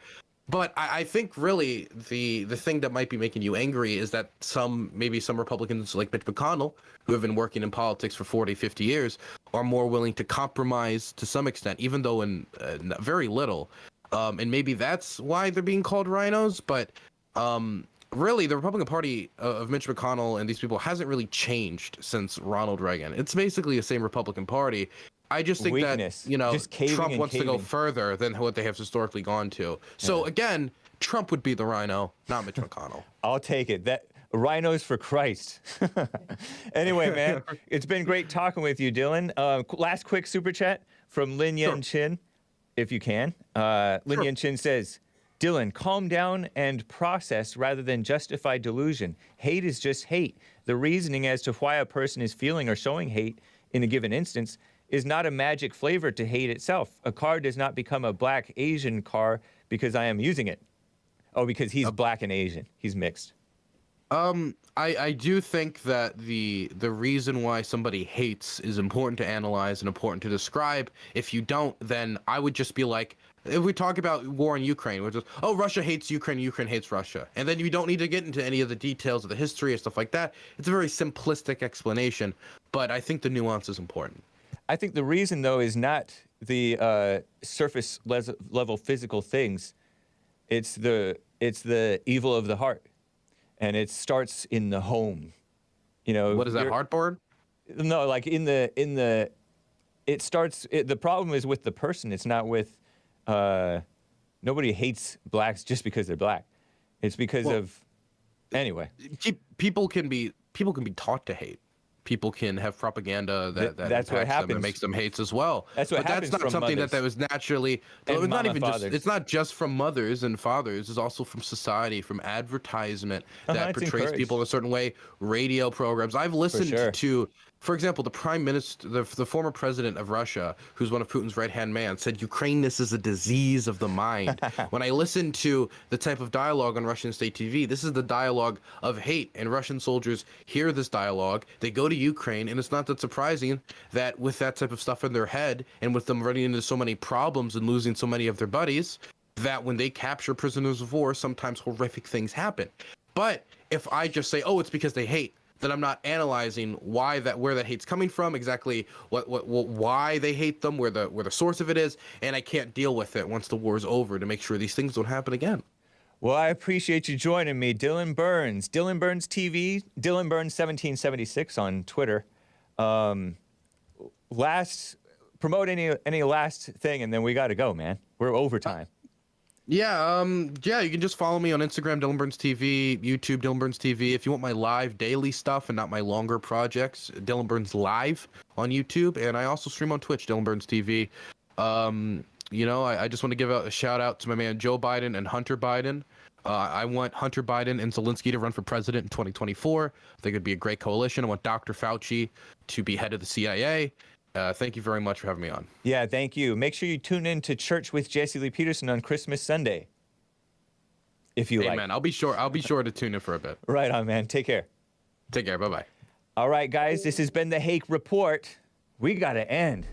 S2: But I think really the thing that might be making you angry is that maybe some Republicans like Mitch McConnell, who have been working in politics for 40, 50 years, are more willing to compromise to some extent, even though in very little. And maybe that's why they're being called rhinos. But really, the Republican Party of Mitch McConnell and these people hasn't really changed since Ronald Reagan. It's basically the same Republican Party. I just think
S1: Weakness.
S2: that, you know, Trump wants to go
S1: caving.
S2: further than what they have historically gone to. So again, Trump would be the rhino, not Mitch McConnell.
S1: I'll take it. That rhinos for Christ. Anyway, man, it's been great talking with you, Dylan. Last quick super chat from Lin Yen Chin, if you can. Lin Yen Chin says, Dylan, calm down and process rather than justify delusion. Hate is just hate. The reasoning as to why a person is feeling or showing hate in a given instance is not a magic flavor to hate itself. A car does not become a black Asian car because I am using it. Oh, because he's black and Asian. He's mixed.
S2: I do think that the reason why somebody hates is important to analyze and important to describe. If you don't, then I would just be like, if we talk about war in Ukraine, we're just, oh, Russia hates Ukraine, Ukraine hates Russia. And then you don't need to get into any of the details of the history and stuff like that. It's a very simplistic explanation, but I think the nuance is important.
S1: I think the reason, though, is not the surface level physical things. It's the evil of the heart. And it starts in the home. You know,
S2: what is that, heartboard?
S1: No, like the problem is with the person. It's not with, nobody hates blacks just because they're black. It's because of, anyway.
S2: People can be taught to hate. people can have propaganda that
S1: That's what
S2: impacts them
S1: happens.
S2: and makes them hates as well.
S1: That's what
S2: but
S1: happens
S2: that's not
S1: from
S2: something
S1: mothers.
S2: that was naturally.
S1: And
S2: It's not
S1: mama
S2: even
S1: fathers.
S2: just. It's not just from mothers and fathers. It's also from society, from advertisement that
S1: it's
S2: portrays
S1: encouraged.
S2: people in a certain way. Radio programs. I've listened
S1: sure.
S2: to. For example, the prime minister, the former president of Russia, who's one of Putin's right-hand man, said Ukraineness is a disease of the mind. When I listen to the type of dialogue on Russian state TV, this is the dialogue of hate, and Russian soldiers hear this dialogue. They go to Ukraine, and it's not that surprising that with that type of stuff in their head, and with them running into so many problems and losing so many of their buddies, that when they capture prisoners of war, sometimes horrific things happen. But if I just say, oh, it's because they hate, then I'm not analyzing where that hate's coming from, exactly why they hate them, where the source of it is, and I can't deal with it once the war's over to make sure these things don't happen again.
S1: Well, I appreciate you joining me, Dylan Burns. Dylan Burns TV, Dylan Burns 1776 on Twitter. Promote any last thing, and then we got to go, man. We're overtime.
S2: Yeah, you can just follow me on Instagram, Dylan Burns TV, YouTube, Dylan Burns TV. If you want my live daily stuff and not my longer projects, Dylan Burns Live on YouTube, and I also stream on Twitch, Dylan Burns TV. I just want to give a shout out to my man Joe Biden and Hunter Biden. I want Hunter Biden and Zelensky to run for president in 2024. I think it'd be a great coalition. I want Dr. Fauci to be head of the CIA. Thank you very much for having me on.
S1: Yeah, thank you. Make sure you tune in to Church with Jesse Lee Peterson on Christmas Sunday, if you like.
S2: Amen. I'll be sure to tune in for a bit.
S1: Right on, man. Take care.
S2: Take care. Bye-bye.
S1: All right, guys, this has been the Hake Report. We got to end.